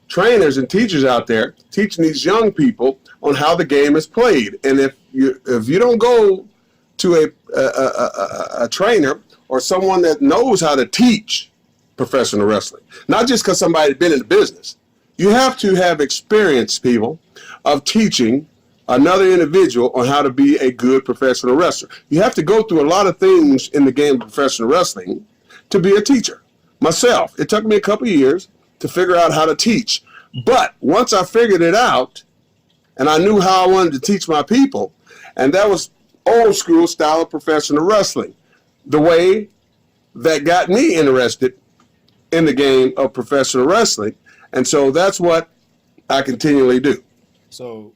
trainers and teachers out there teaching these young people on how the game is played. And if you don't go to a trainer or someone that knows how to teach professional wrestling, not just because somebody's been in the business, you have to have experience, people, of teaching another individual on how to be a good professional wrestler. You have to go through a lot of things in the game of professional wrestling to be a teacher. Myself, it took me a couple of years to figure out how to teach. But once I figured it out, and I knew how I wanted to teach my people, and that was old school style of professional wrestling, the way that got me interested in the game of professional wrestling. And so that's what I continually do. So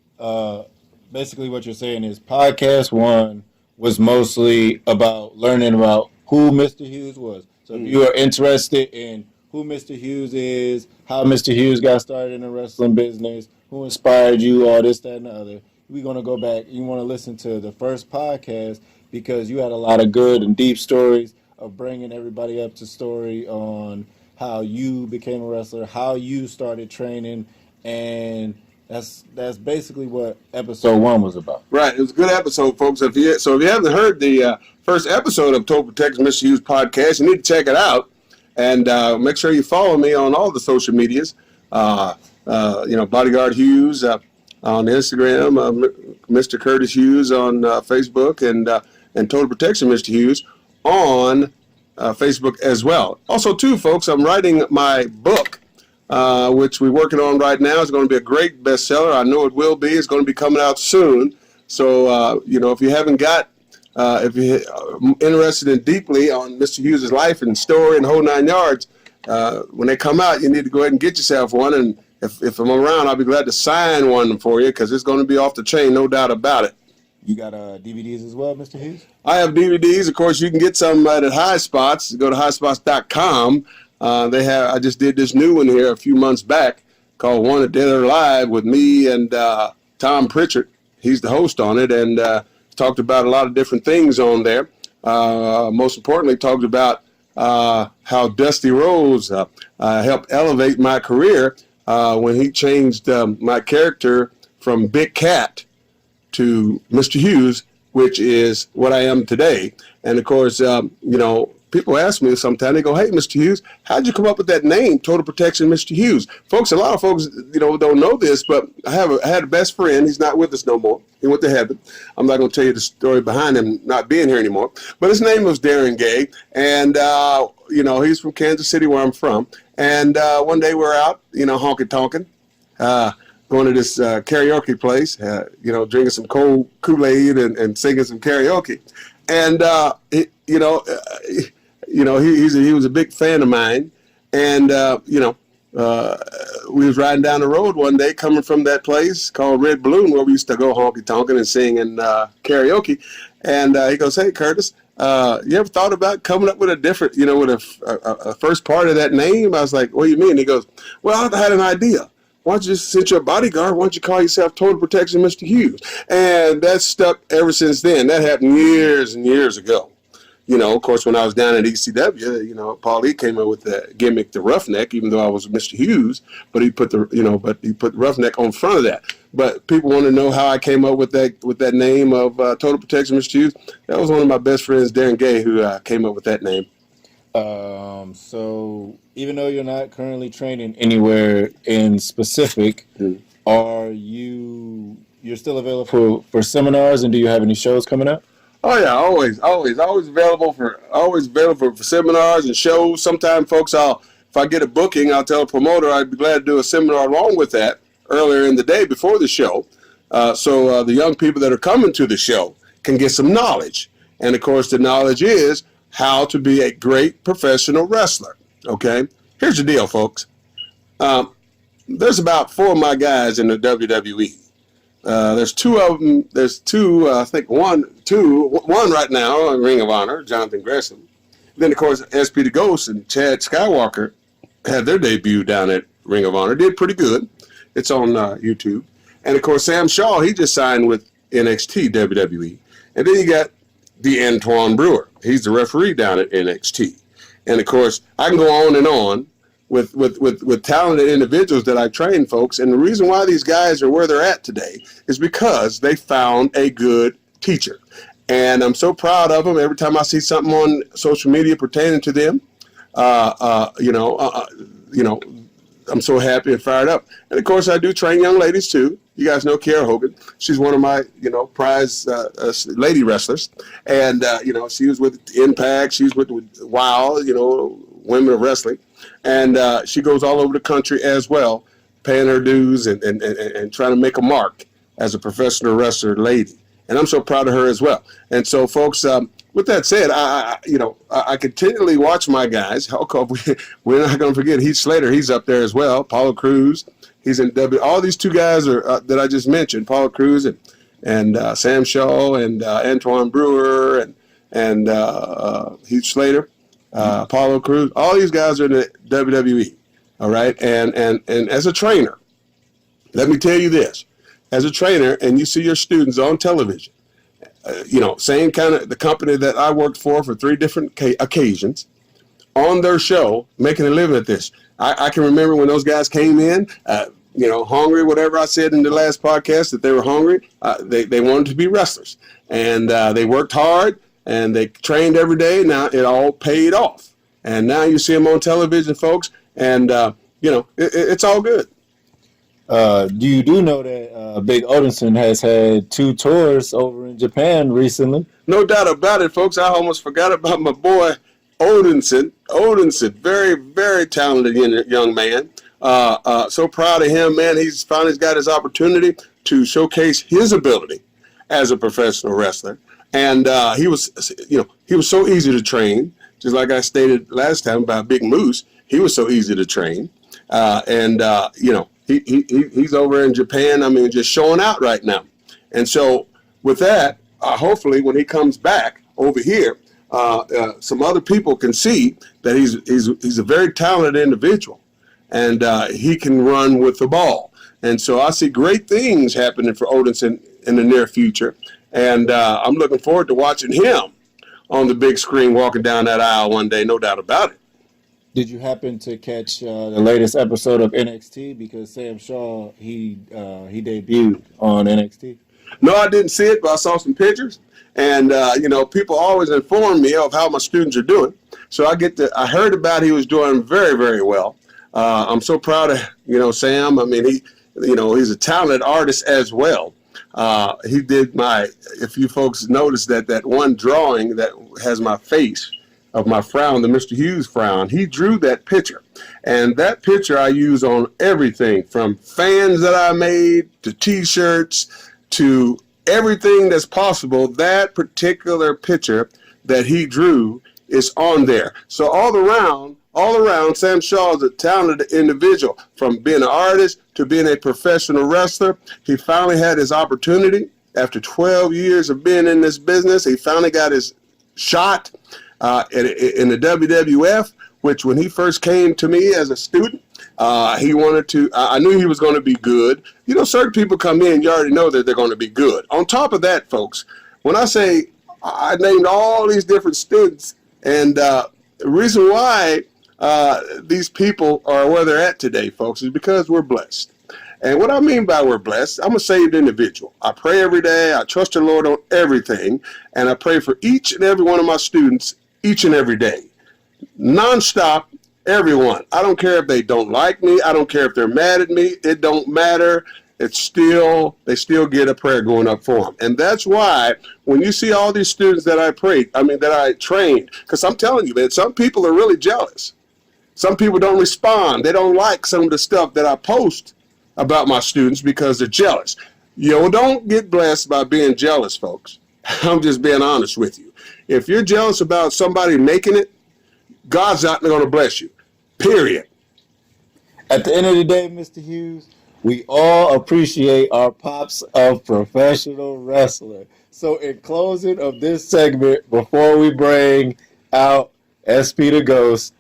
basically what you're saying is podcast 1 was mostly about learning about who Mr. Hughes was. So if you are interested in who Mr. Hughes is, how Mr. Hughes got started in the wrestling business, who inspired you, all this, that, and the other, we're going to go back. You want to listen to the first podcast because you had a lot of good and deep stories of bringing everybody up to story on how you became a wrestler, how you started training, and that's basically what episode 1 was about. Right. It was a good episode, folks. If you haven't heard the first episode of Total Protection Mr. Hughes podcast, you need to check it out. And make sure you follow me on all the social medias. Bodyguard Hughes on Instagram, Mr. Curtis Hughes on Facebook, and Total Protection Mr. Hughes on Facebook as well. Also, too, folks, I'm writing my book, which we're working on right now. It's going to be a great bestseller. I know it will be. It's going to be coming out soon. So, if you haven't got, if you're interested in deeply on Mr. Hughes' life and story and the whole 9 yards, when they come out, you need to go ahead and get yourself one. And if I'm around, I'll be glad to sign one for you because it's going to be off the chain, no doubt about it. You got DVDs as well, Mr. Hughes? I have DVDs. Of course, you can get some at High Spots. Go to highspots.com. I just did this new one here a few months back called Wanted Dead or Alive with me and Tom Pritchard. He's the host on it, and talked about a lot of different things on there. Most importantly, talked about how Dusty Rhodes helped elevate my career when he changed my character from Big Cat to Mr. Hughes, which is what I am today. And of course, people ask me sometimes, they go, "Hey, Mr. Hughes, how'd you come up with that name, Total Protection Mr. Hughes?" Folks, a lot of folks, don't know this, but I had a best friend. He's not with us no more. He went to heaven. I'm not going to tell you the story behind him not being here anymore. But his name was Darren Gay, and, he's from Kansas City, where I'm from. And one day we're out, honky-tonkin', going to this karaoke place, drinking some cold Kool-Aid and singing some karaoke. And, he was a big fan of mine. And, we was riding down the road one day coming from that place called Red Balloon where we used to go honky-tonkin' and sing and karaoke. And he goes, "Hey, Curtis, you ever thought about coming up with a different, with a first part of that name?" I was like, "What do you mean?" He goes, "Well, I had an idea. Why don't you, since you're a bodyguard, why don't you call yourself Total Protection Mr. Hughes?" And that's stuck ever since then. That happened years and years ago. Of course, when I was down at ECW, Paul E came up with the gimmick, the Roughneck, even though I was Mr. Hughes, but he put Roughneck on front of that. But people want to know how I came up with that name of Total Protection Mr. Hughes. That was one of my best friends, Darren Gay, who came up with that name. So even though you're not currently training anywhere in specific, you're still available for seminars, and do you have any shows coming up? Oh yeah, always available for seminars and shows. Sometimes, folks, if I get a booking, I'll tell a promoter I'd be glad to do a seminar along with that earlier in the day before the show, so the young people that are coming to the show can get some knowledge. And of course, the knowledge is how to be a great professional wrestler. Okay, here's the deal, folks. There's about 4 of my guys in the WWE. There's 2 of them. There's 2, I think one right now in Ring of Honor, Jonathan Gresham. Then, of course, SP the Ghost and Chad Skywalker had their debut down at Ring of Honor. Did pretty good. It's on YouTube. And, of course, Sam Shaw, he just signed with NXT WWE. And then you got the Antoine Brewer. He's the referee down at NXT. And, of course, I can go on and on with talented individuals that I train, folks. And the reason why these guys are where they're at today is because they found a good teacher. And I'm so proud of them. Every time I see something on social media pertaining to them, I'm so happy and fired up. And of course, I do train young ladies too. You guys know Kiera Hogan. She's one of my, prize lady wrestlers. And, she was with Impact. She was with WOW, Women of Wrestling. And she goes all over the country as well, paying her dues and trying to make a mark as a professional wrestler lady. And I'm so proud of her as well. And so, folks, with that said, I continually watch my guys. We're not going to forget Heath Slater. He's up there as well. Paulo Cruz. He's in W. All these 2 guys are that I just mentioned, Paulo Cruz and Sam Shaw and Antoine Brewer and Heath Slater, Paulo Cruz. All these guys are in the WWE. All right. And as a trainer, Let me tell you this. As a trainer and you see your students on television, same kind of the company that I worked for 3 different occasions, on their show, making a living at this. I can remember when those guys came in, hungry, whatever I said in the last podcast, that they were hungry. They wanted to be wrestlers. And they worked hard, and they trained every day. Now it all paid off. And now you see them on television, folks, and, it's all good. You do know that Big Odinson has had 2 tours over in Japan recently? No doubt about it, folks. I almost forgot about my boy Odinson. Odinson, very, very talented young man. So proud of him, man. He's finally got his opportunity to showcase his ability as a professional wrestler. And he was so easy to train. Just like I stated last time about Big Moose, he was so easy to train. He's over in Japan. I mean, just showing out right now. And so with that, hopefully when he comes back over here, some other people can see that he's a very talented individual, and he can run with the ball. And so I see great things happening for Odinson in the near future, and I'm looking forward to watching him on the big screen walking down that aisle one day, no doubt about it. Did you happen to catch the latest episode of NXT? Because Sam Shaw, he debuted on NXT. No, I didn't see it, but I saw some pictures. And, people always inform me of how my students are doing. So I heard about he was doing very, very well. I'm so proud of, Sam. I mean, he's a talented artist as well. He did if you folks notice that one drawing that has my face of my frown, the Mr. Hughes frown, he drew that picture. And that picture I use on everything from fans that I made to T-shirts to everything that's possible. That particular picture that he drew is on there. So all around, Sam Shaw is a talented individual. From being an artist to being a professional wrestler, he finally had his opportunity. After 12 years of being in this business, he finally got his shot in the WWF, which when he first came to me as a student, he wanted to, I knew he was going to be good. Certain people come in, you already know that they're going to be good. On top of that, folks, when I say I named all these different students, and the reason why these people are where they're at today, folks, is because we're blessed. And what I mean by we're blessed, I'm a saved individual. I pray every day. I trust the Lord on everything. And I pray for each and every one of my students each and every day. Nonstop, everyone. I don't care if they don't like me. I don't care if they're mad at me. It don't matter. They still get a prayer going up for them. And that's why when you see all these students that I trained, because I'm telling you, man, some people are really jealous. Some people don't respond. They don't like some of the stuff that I post about my students because they're jealous. Don't get blessed by being jealous, folks. I'm just being honest with you. If you're jealous about somebody making it, God's not going to bless you. Period. At the end of the day, Mr. Hughes, we all appreciate our pops of professional wrestler. So in closing of this segment, before we bring out SP the Ghost,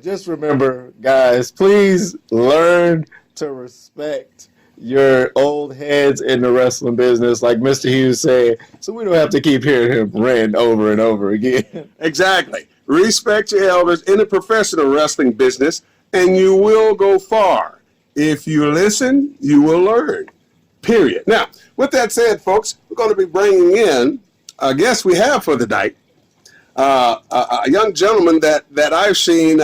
just remember, guys, please learn to respect your old heads in the wrestling business, like Mr. Hughes said, so we don't have to keep hearing him rant over and over again. Exactly. Respect your elders in the professional wrestling business, and you will go far. If you listen, you will learn. Period. Now, with that said, folks, we're going to be bringing in a guest we have for the night, a young gentleman that I've seen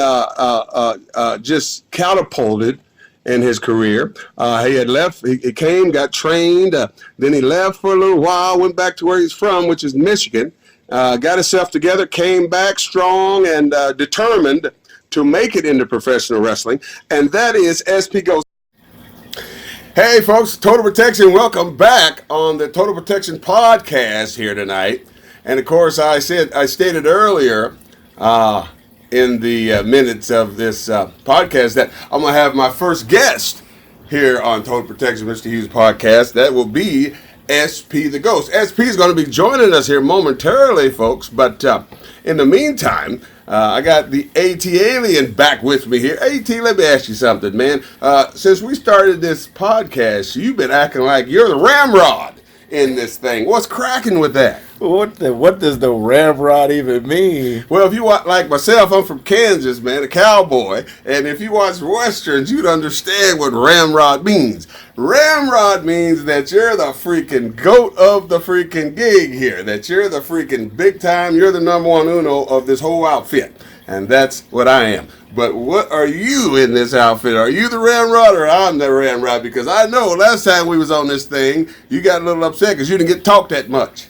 just catapulted in his career. He had left, he came, got trained, then he left for a little while, went back to where he's from, which is Michigan, got himself together, came back strong and determined to make it into professional wrestling, and that is SP Ghost. Hey folks, Total Protection, welcome back on the Total Protection podcast here tonight. And of course, I stated earlier in the minutes of this podcast that I'm going to have my first guest here on Total Protection Mr. Hughes podcast. That will be SP the Ghost. SP is going to be joining us here momentarily, folks. But in the meantime, I got the ATLien back with me here. AT, let me ask you something, man. Since we started this podcast, you've been acting like you're the ramrod in this thing. What's cracking with that? What does the ramrod even mean? Well, if you watch, like myself, I'm from Kansas, man, a cowboy. And if you watch Westerns, you'd understand what ramrod means. Ramrod means that you're the freaking goat of the freaking gig here. That you're the freaking big time, you're the number one uno of this whole outfit. And that's what I am. But what are you in this outfit? Are you the ramrod or I'm the ramrod? Because I know last time we was on this thing, you got a little upset because you didn't get talked that much.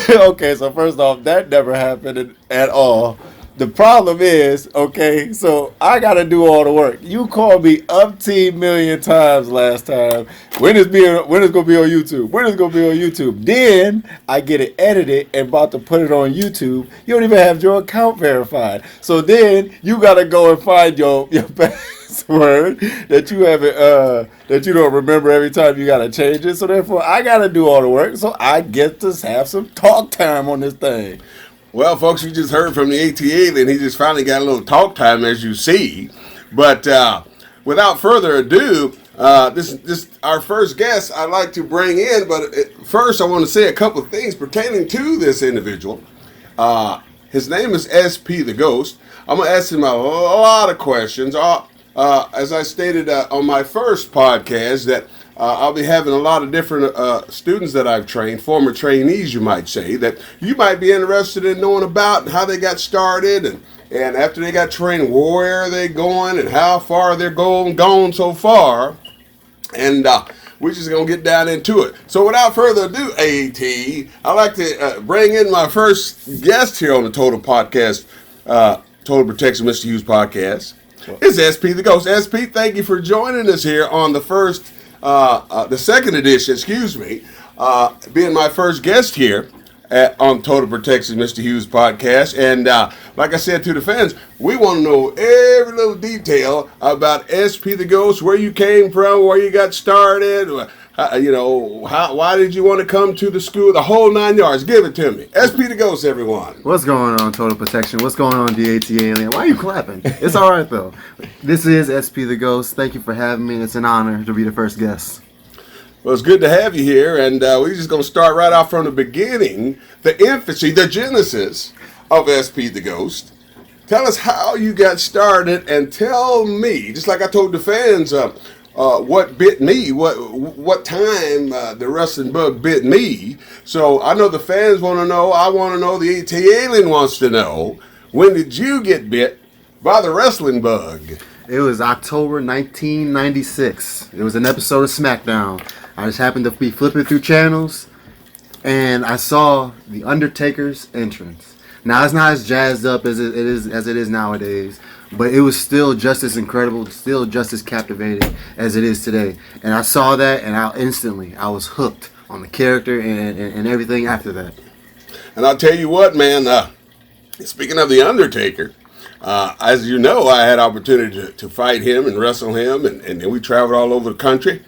Okay, so first off, that never happened at all. The problem is, okay, so I gotta do all the work. You called me umpteen million times last time. When is gonna be on YouTube? When is gonna be on YouTube? Then I get it edited and about to put it on YouTube. You don't even have your account verified. So then you gotta go and find your password that you haven't that you don't remember every time you gotta change it. So therefore I gotta do all the work. So I get to have some talk time on this thing. Well, folks, you just heard from the ATA, and he just finally got a little talk time, as you see. But without further ado, this our first guest I'd like to bring in. But first, I want to say a couple of things pertaining to this individual. His name is SP the Ghost. I'm going to ask him a lot of questions. As I stated on my first podcast, that I'll be having a lot of different students that I've trained, former trainees, you might say, that you might be interested in knowing about and how they got started, and after they got trained, where are they going and how far they're gone so far. And we're just going to get down into it. So without further ado, AT, I'd like to bring in my first guest here on the Total Podcast, Total Protection Mr. Hughes podcast. It's SP the Ghost. SP, thank you for joining us here on the second edition, being my first guest here on Total Protection Mr. Hughes podcast. And like I said to the fans, we want to know every little detail about SP the Ghost, where you came from, where you got started, why did you want to come to the school, the whole 9 yards. Give it to me. SP the Ghost, everyone. What's going on, Total Protection? What's going on, ATLien? Why are you clapping? It's all right, though. This is SP the Ghost. Thank you for having me. It's an honor to be the first guest. Well, it's good to have you here, and we're just going to start right off from the beginning, the infancy, the genesis of SP the Ghost. Tell us how you got started, and tell me, just like I told the fans, what bit me, what time the wrestling bug bit me. So I know the fans want to know, I want to know, the ATLien wants to know, when did you get bit by the wrestling bug? It was October 1996. It was an episode of SmackDown. I just happened to be flipping through channels, and I saw The Undertaker's entrance. Now, it's not as jazzed up as it is nowadays, but it was still just as incredible, still just as captivating as it is today. And I saw that, and I was hooked on the character and everything after that. And I'll tell you what, man, speaking of The Undertaker, as you know, I had opportunity to fight him and wrestle him, and we traveled all over the country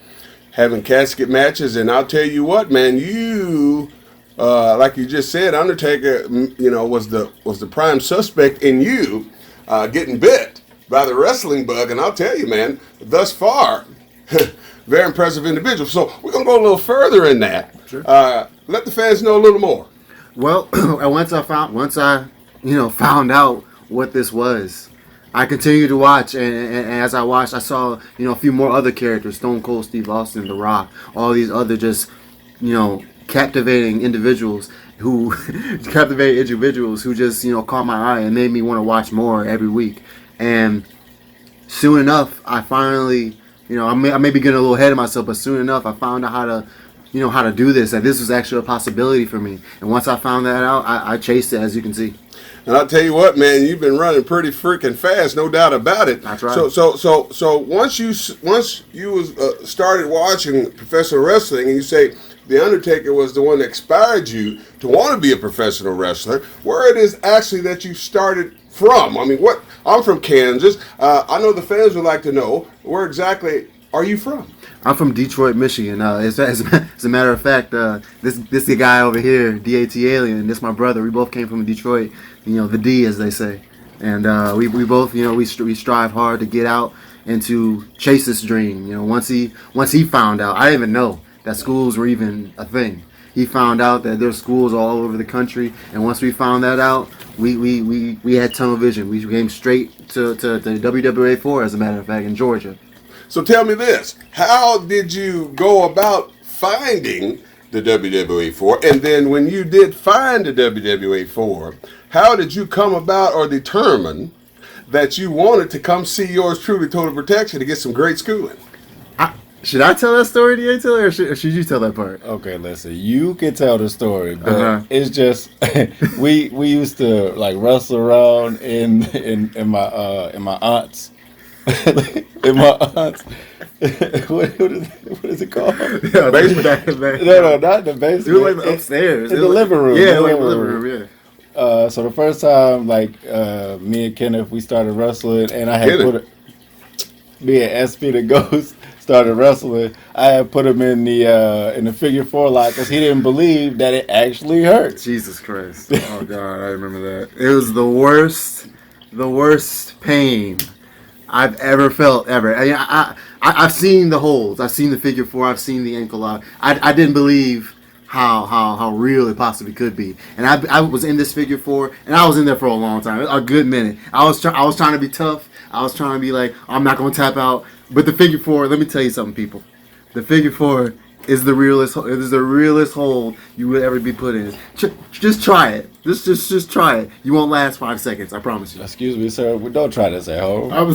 having casket matches. And I'll tell you what, man, you, like you just said, Undertaker, was the prime suspect in you getting bit by the wrestling bug. And I'll tell you, man, thus far, very impressive individual. So we're going to go a little further in that. Sure. Let the fans know a little more. Well, once I found out what this was, I continued to watch, and as I watched, I saw, a few more other characters: Stone Cold Steve Austin, The Rock, all these other just, captivating individuals who just, caught my eye and made me want to watch more every week. And soon enough, I finally, I may be getting a little ahead of myself, but soon enough, I found out how to do this, that this was actually a possibility for me. And once I found that out, I chased it, as you can see. And I'll tell you what, man, you've been running pretty freaking fast, no doubt about it. That's right. So once you started watching professional wrestling, and you say The Undertaker was the one that inspired you to want to be a professional wrestler, where it is actually that you started from. I mean, I'm from Kansas. I know the fans would like to know, where exactly are you from? I'm from Detroit, Michigan. As a matter of fact, this the guy over here, ATLien. This my brother. We both came from Detroit. You know, the D, as they say. And we both, you know, we strive hard to get out and to chase this dream. You know, once he found out, I didn't even know that schools were even a thing. He found out that there's schools all over the country, and once we found that out, we had tunnel vision. We came straight to WWA 4, as a matter of fact, in Georgia. So tell me this: how did you go about finding the WWA 4? And then when you did find the WWA 4, how did you come about or determine that you wanted to come see yours truly, Total Protection, to get some great schooling? Should I tell that story, or should you tell that part? Okay, listen. You can tell the story, but it's just we used to like wrestle around in my aunt's in my aunt's what is it called? Yeah, basement. No, not the basement. It was like upstairs in the living room. Yeah, like the living room. Yeah. So the first time, like me and Kenneth, we started wrestling, and I had me and SP the Ghost started wrestling. I had put him in the figure 4 lock because he didn't believe that it actually hurt. Jesus Christ! Oh God, I remember that. It was the worst pain I've ever felt ever. I've seen the holds. I've seen the figure 4. I've seen the ankle lock. I didn't believe how real it possibly could be. And I was in this figure 4, and I was in there for a long time, a good minute. I was trying to be tough. I was trying to be like, I'm not going to tap out. But the figure 4, let me tell you something, people. The figure 4 is the realest. It is the realest hold you would ever be put in. Just try it. Just try it. You won't last 5 seconds. I promise you. Excuse me, sir. Don't try this at home. I'm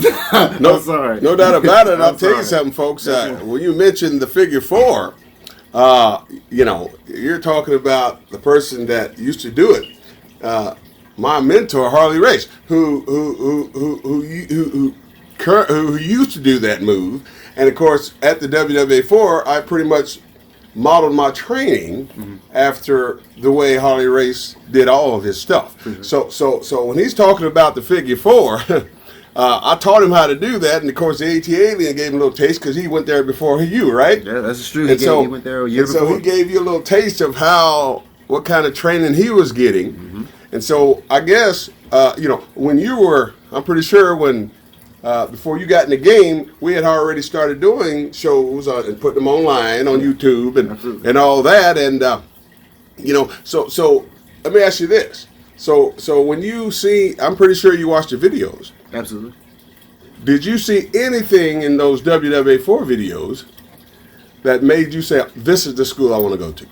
sorry. No doubt about it. I'll tell you something, folks. When you mentioned the figure 4, you know, you're talking about the person that used to do it. My mentor, Harley Race, who used to do that move, and of course at the WWA 4, I pretty much modeled my training after the way Harley Race did all of his stuff. So when he's talking about the figure 4, I taught him how to do that, and of course the ATLien gave him a little taste because he went there before you, right? Yeah, that's true. He went there a year before. So he gave you a little taste of what kind of training he was getting. And so I guess, you know, when you were, I'm pretty sure when, before you got in the game, we had already started doing shows and putting them online on YouTube and all that. And, you know, so let me ask you this. So when you see, I'm pretty sure you watched the videos. Absolutely. Did you see anything in those WWA 4 videos that made you say, this is the school I want to go to?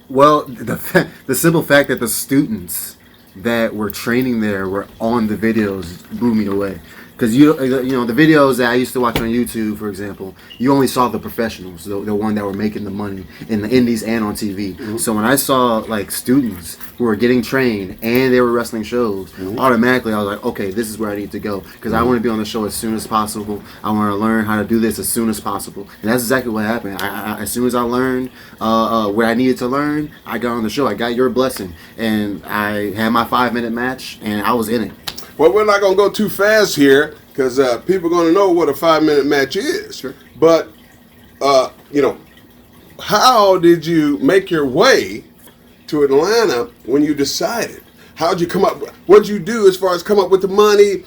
Well, the simple fact that the students that were training there were on the videos blew me away. Because you know the videos that I used to watch on YouTube, for example, you only saw the professionals, the one that were making the money in the indies and on TV. So when I saw like students who were getting trained and they were wrestling shows, automatically I was like, okay, this is where I need to go, because I want to be on the show as soon as possible. I want to learn how to do this as soon as possible, and that's exactly what happened. As soon as I learned what I needed to learn, I got on the show. I got your blessing, and I had my 5-minute match, and I was in it. Well, we're not going to go too fast here because people are going to know what a 5-minute match is. Sure. But, you know, how did you make your way to Atlanta when you decided? How did you come up? What did you do as far as come up with the money?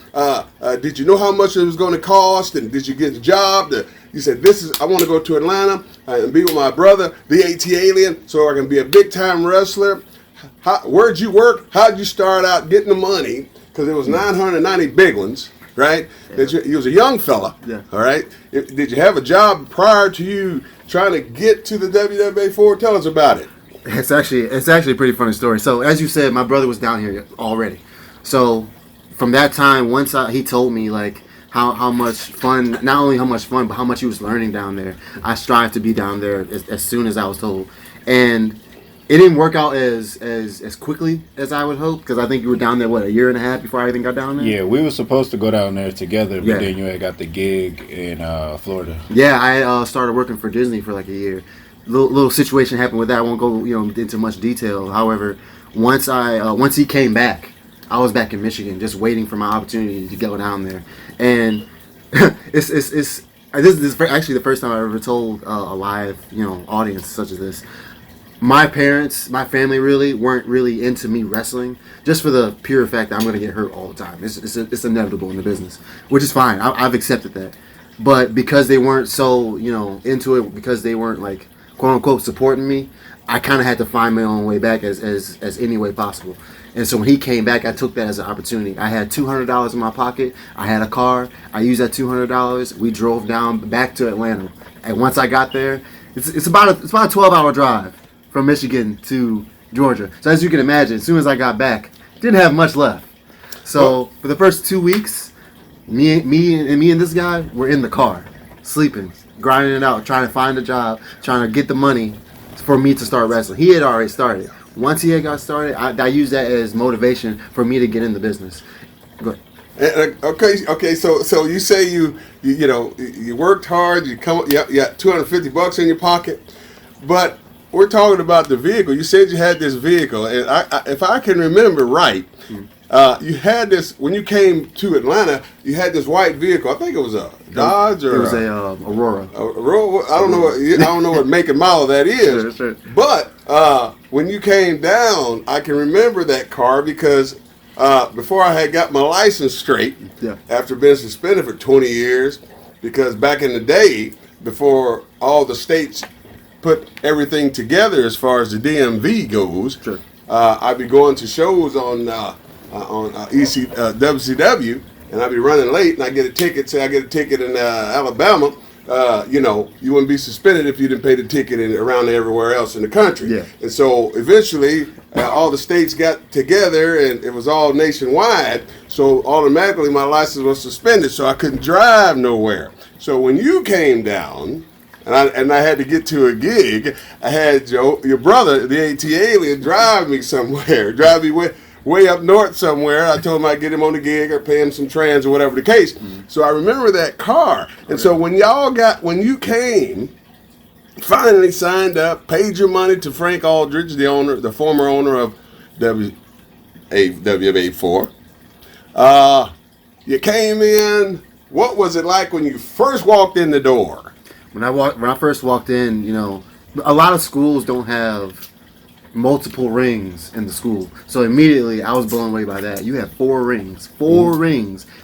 Did you know how much it was going to cost? And did you get the job? You said, I want to go to Atlanta and be with my brother, the ATLien, so I can be a big-time wrestler. Where'd you work? How'd you start out getting the money? Because it was 990 big ones, right? Yeah. You was a young fella, all right? Did you have a job prior to you trying to get to the WWA 4? Tell us about it. It's actually a pretty funny story. So as you said, my brother was down here already. So from that time, he told me like how much fun, not only how much fun, but how much he was learning down there. I strived to be down there as soon as I was told, and it didn't work out as quickly as I would hope, because I think you were down there, a year and a half before I even got down there? Yeah, we were supposed to go down there together, but then you had got the gig in Florida. Yeah, I started working for Disney for like a year. Little situation happened with that. I won't go into much detail. However, once he came back, I was back in Michigan just waiting for my opportunity to go down there. And it's this is actually the first time I ever told a live, audience such as this. My parents, my family really weren't really into me wrestling, just for the pure fact that I'm going to get hurt all the time. It's inevitable in the business, which is fine. I've accepted that. But because they weren't so, into it, because they weren't like, quote unquote, supporting me, I kind of had to find my own way back as any way possible. And so when he came back, I took that as an opportunity. I had $200 in my pocket. I had a car. I used that $200. We drove down back to Atlanta. And once I got there, it's about a 12-hour drive from Michigan to Georgia. So as you can imagine, as soon as I got back, didn't have much left. So for the first 2 weeks, me and this guy were in the car, sleeping, grinding it out, trying to find a job, trying to get the money for me to start wrestling. He had already started. Once he had got started, I used that as motivation for me to get in the business. Go ahead. Okay. So you say you worked hard. You got $250 in your pocket, but we're talking about the vehicle. You said you had this vehicle, and if I can remember right, you had this when you came to Atlanta. You had this white vehicle. I think it was a Dodge or it was a Aurora. Aurora. I don't know what make and model that is. Sure. But when you came down, I can remember that car because before I had got my license straight, after being suspended for 20 years, because back in the day, before all the states put everything together as far as the DMV goes, I'd be going to shows on WCW, and I'd be running late, and I get a ticket. Say I get a ticket in Alabama. You wouldn't be suspended if you didn't pay the ticket around everywhere else in the country. Yeah. And so eventually, all the states got together, and it was all nationwide. So automatically, my license was suspended, so I couldn't drive nowhere. So when you came down, and I had to get to a gig, I had your brother, the ATLien, drive me somewhere, drive me way up north somewhere. I told him I'd get him on the gig or pay him some trans or whatever the case. So I remember that car. And so when you came, finally signed up, paid your money to Frank Aldridge, the former owner of WAWA4, you came in. What was it like when you first walked in the door? When I first walked in, a lot of schools don't have multiple rings in the school. So immediately I was blown away by that. You had 4 rings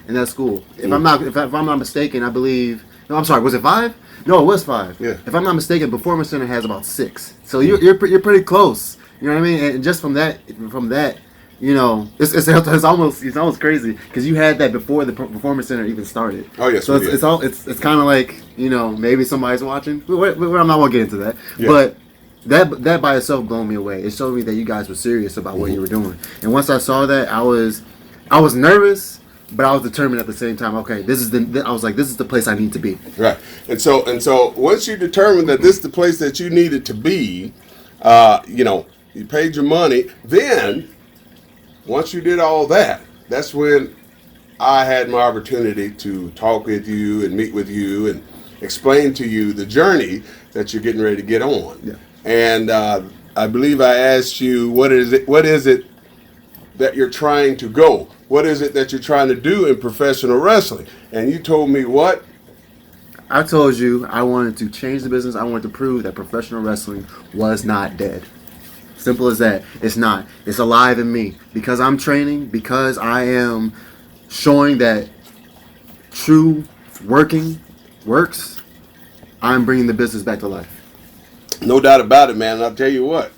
in that school. If I'm not mistaken, I believe. No, I'm sorry. Was it 5? No, it was 5. Yeah. If I'm not mistaken, Performance Center has about 6. So you're pretty close. You know what I mean? And just from that, it's almost crazy because you had that before the Performance Center even started. Oh yes. So it's kind of like maybe somebody's watching. I'm not gonna get into that, but that by itself blew me away. It showed me that you guys were serious about what you were doing. And once I saw that, I was nervous, but I was determined at the same time. Okay, this is the place I need to be. Right. And so once you determined that this is the place that you needed to be, you paid your money. Then once you did all that, that's when I had my opportunity to talk with you and meet with you and explain to you the journey that you're getting ready to get on. Yeah. And I believe I asked you, what is it that you're trying to go? What is it that you're trying to do in professional wrestling? And you told me what? I told you I wanted to change the business. I wanted to prove that professional wrestling was not dead. Simple as that. It's not. It's alive in me. Because I'm training, because I am showing that true working works, I'm bringing the business back to life. No doubt about it, man. And I'll tell you what,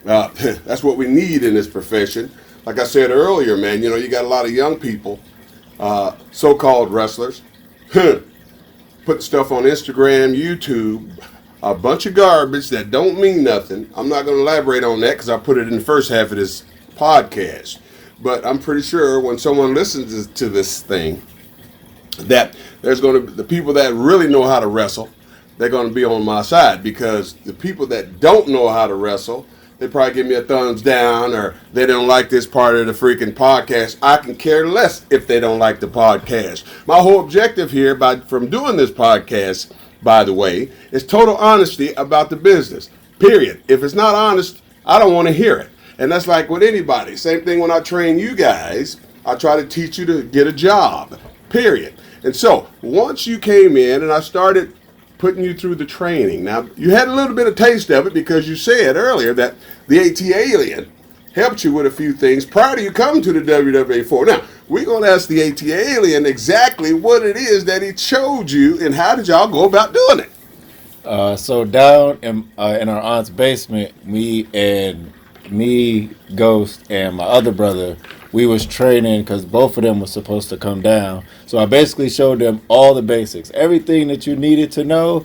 that's what we need in this profession. Like I said earlier, man, you got a lot of young people, so-called wrestlers, put stuff on Instagram, YouTube, a bunch of garbage that don't mean nothing. I'm not going to elaborate on that because I put it in the first half of this podcast. But I'm pretty sure when someone listens to this thing, that there's going to be the people that really know how to wrestle, they're going to be on my side, because the people that don't know how to wrestle, they probably give me a thumbs down, or they don't like this part of the freaking podcast. I can care less if they don't like the podcast. My whole objective here from doing this podcast, by the way, is total honesty about the business, period. If it's not honest, I don't want to hear it. And that's like with anybody. Same thing when I train you guys, I try to teach you to get a job, period. And so once you came in and I started putting you through the training. Now, you had a little bit of taste of it because you said earlier that the ATLien helped you with a few things prior to you coming to the WWA4. Now, we're going to ask the ATLien exactly what it is that he showed you and how did y'all go about doing it? So down in our aunt's basement, me, Ghost, and my other brother, we was training because both of them was supposed to come down. So I basically showed them all the basics, everything that you needed to know,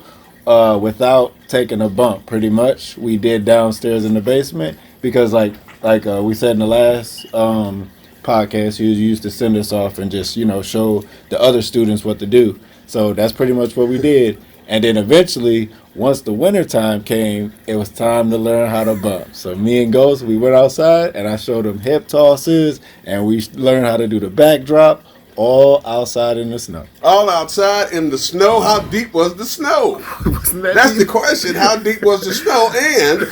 without taking a bump. Pretty much, we did downstairs in the basement because, like we said in the last podcast, he used to send us off and just show the other students what to do. So that's pretty much what we did. And then eventually, once the winter time came, it was time to learn how to bump. So me and Ghost, we went outside and I showed them hip tosses and we learned how to do the backdrop all outside in the snow. All outside in the snow. How deep was the snow? That's the question. How deep was the snow? And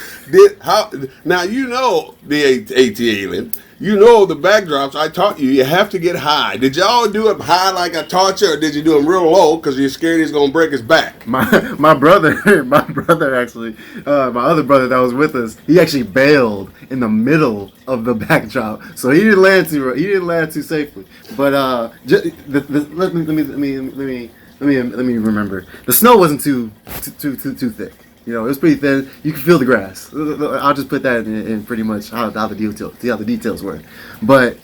now you know the ATLien. You know the backdrops I taught you. You have to get high. Did y'all do it high like I taught you, or did you do them real low because you're scared he's gonna break his back? My brother actually, my other brother that was with us, he actually bailed in the middle of the backdrop, so he didn't land too safely. But let me remember. The snow wasn't too thick. It was pretty thin. You could feel the grass. I'll just put that in pretty much how the details were. But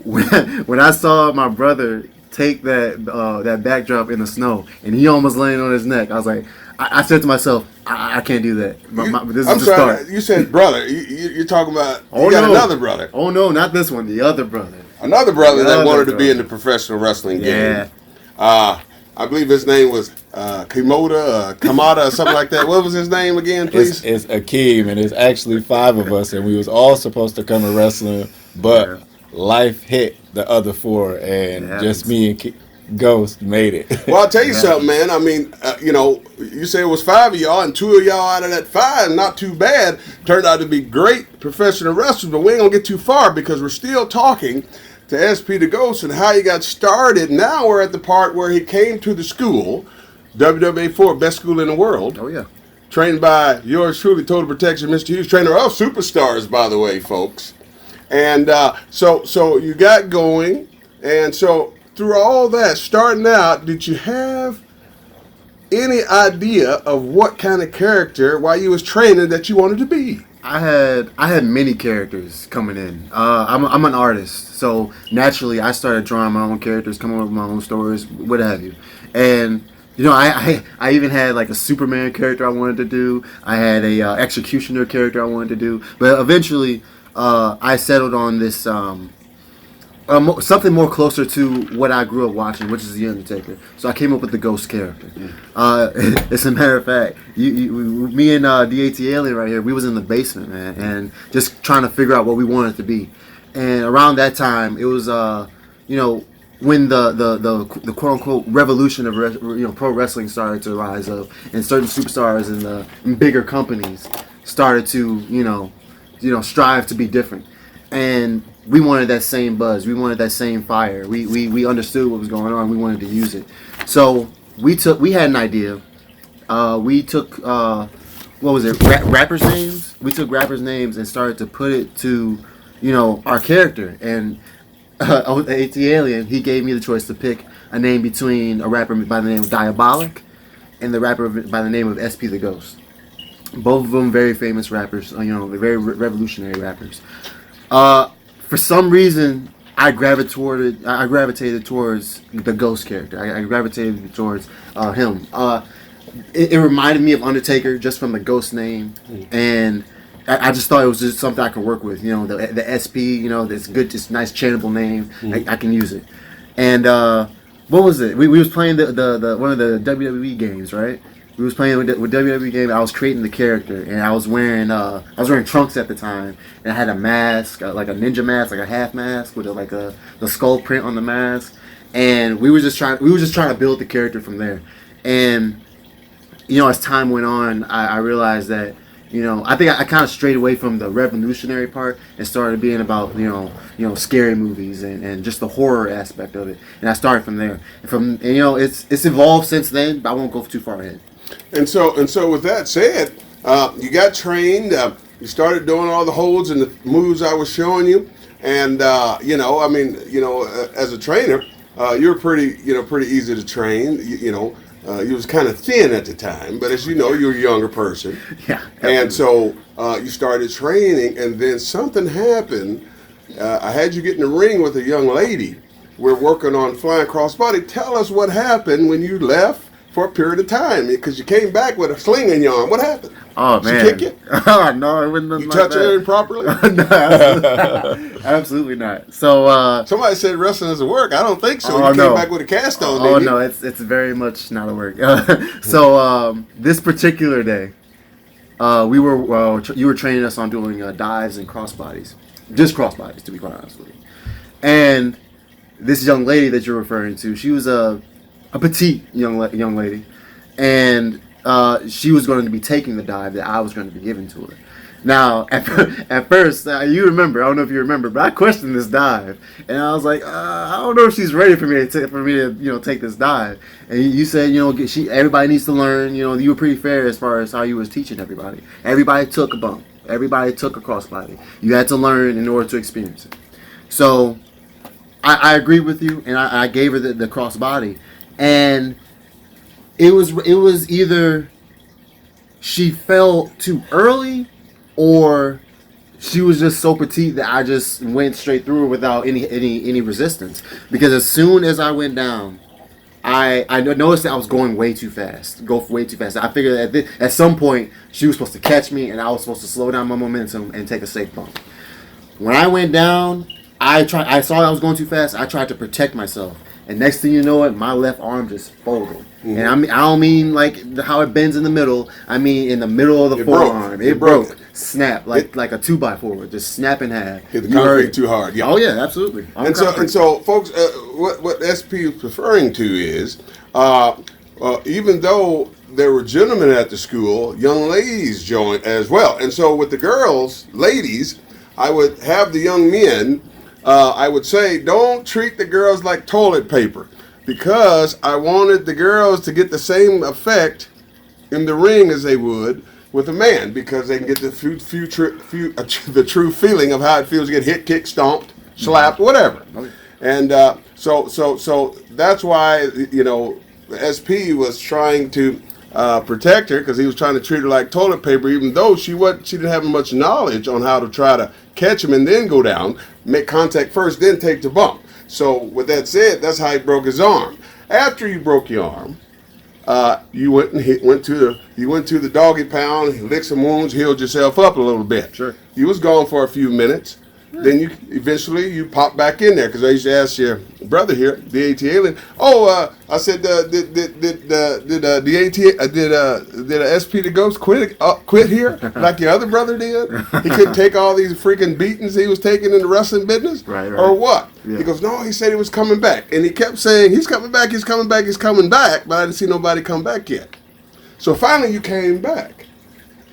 when I saw my brother take that backdrop in the snow and he almost landed on his neck, I was like, I said to myself, I can't do that. This is the start. You said brother. You're talking about you got another brother. Oh no, not this one. The other brother. Another brother that wanted to be in the professional wrestling game. I believe his name was Kamada or something like that. What was his name again, please? It's Akeem, and it's actually 5 of us, and we was all supposed to come to wrestling, but life hit the other 4, and just me and Ghost made it. Well, I'll tell you something, man. I mean, you say it was 5 of y'all, and 2 of y'all out of that 5, not too bad, turned out to be great professional wrestlers, but we ain't going to get too far because we're still talking to SP the Ghost and how he got started. Now we're at the part where he came to the school, WWA4, best school in the world. Oh, yeah. Trained by yours truly, Total Protection, Mr. Hughes, trainer of superstars, by the way, folks. And so you got going. And so through all that, starting out, did you have any idea of what kind of character, while you was training, that you wanted to be? I had many characters coming in. I'm an artist, so naturally I started drawing my own characters, coming up with my own stories, what have you. And I even had like a Superman character I wanted to do. I had a executioner character I wanted to do. But eventually, I settled on this something more closer to what I grew up watching, which is The Undertaker. So I came up with the Ghost character. As a matter of fact, me and the ATLien right here, we was in the basement, man, and just trying to figure out what we wanted to be. And around that time, it was when the quote unquote revolution of pro wrestling started to rise up, and certain superstars in bigger companies started to strive to be different. And we wanted that same buzz. We wanted that same fire. We understood what was going on. We wanted to use it. So we had an idea. We took rappers' names. We took rappers' names and started to put it to our character. And ATLien, he gave me the choice to pick a name between a rapper by the name of Diabolic and the rapper by the name of SP the Ghost. Both of them very famous rappers. Very revolutionary rappers. For some reason, I gravitated towards the Ghost character. I gravitated towards him. It reminded me of Undertaker just from the Ghost name, and I just thought it was just something I could work with. The SP. This good, just nice chantable name. I can use it. And what was it? We was playing the one of the WWE games, right? We was playing with WWE game. I was creating the character, and I was wearing trunks at the time, and I had a mask, like a ninja mask, like a half mask with the skull print on the mask, and we were just trying to build the character from there. And as time went on, I realized that I think I kind of strayed away from the revolutionary part and started being about scary movies and just the horror aspect of it. And I started from there. It's evolved since then, but I won't go too far ahead. And so with that said, you got trained. You started doing all the holds and the moves I was showing you, and as a trainer, you're pretty easy to train. You was kind of thin at the time, but as you know, you're a younger person. Yeah. And so you started training, and then something happened. I had you get in the ring with a young lady. We're working on flying crossbody. Tell us what happened when you left for a period of time, because you came back with a sling in your arm. What happened? Oh, Did man. she kick you? Oh, no, it wouldn't. You touch her improperly? No, absolutely not. So, Somebody said wrestling doesn't work. I don't think so. Oh, You no. came back with a cast on, oh didn't you? no, it's very much not a work. So, this particular day, you were training us on doing dives and crossbodies, just crossbodies, to be quite honest with you. And this young lady that you're referring to, she was a petite young lady, and she was going to be taking the dive that I was going to be giving to her. Now, at first, you remember, I don't know if you remember, but I questioned this dive, and I was like, I don't know if she's ready for me to take this dive. And you said, everybody needs to learn. You were pretty fair as far as how you was teaching everybody. Everybody took a bump. Everybody took a crossbody. You had to learn in order to experience it. So, I agree with you, and I gave her the crossbody, and it was either she fell too early, or she was just so petite that I just went straight through her without any resistance. Because as soon as I went down, I noticed that I was going way too fast. I figured that at some point she was supposed to catch me, and I was supposed to slow down my momentum and take a safe bump. When I went down, I saw I was going too fast. I tried to protect myself, and next thing you know, my left arm just folded. Mm-hmm. And I don't mean like how it bends in the middle. I mean in the middle of the forearm. It broke. Snap like a 2x4, just snap in half. Hit the concrete too hard. Yeah. Oh yeah, absolutely. And so, folks, what SP is referring to is, even though there were gentlemen at the school, young ladies joined as well. And so, with the ladies, I would have the young men. I would say, don't treat the girls like toilet paper, because I wanted the girls to get the same effect in the ring as they would with a man, because they can get the true feeling of how it feels to get hit, kicked, stomped, slapped, whatever. And so that's why SP was trying to protect her, because he was trying to treat her like toilet paper, even though she didn't have much knowledge on how to try to catch him and then go down, make contact first, then take the bump. So with that said, that's how he broke his arm. After you broke your arm, you went to the doggy pound, licked some wounds, healed yourself up a little bit. Sure. You was gone for a few minutes. Then you eventually pop back in there, because I used to ask your brother here, the ATLien. I said, did SP the Ghost quit here like your other brother did? He couldn't take all these freaking beatings he was taking in the wrestling business, right. Or what? Yeah. He goes, no. He said he was coming back, and he kept saying he's coming back, he's coming back, he's coming back, but I didn't see nobody come back yet. So finally, you came back,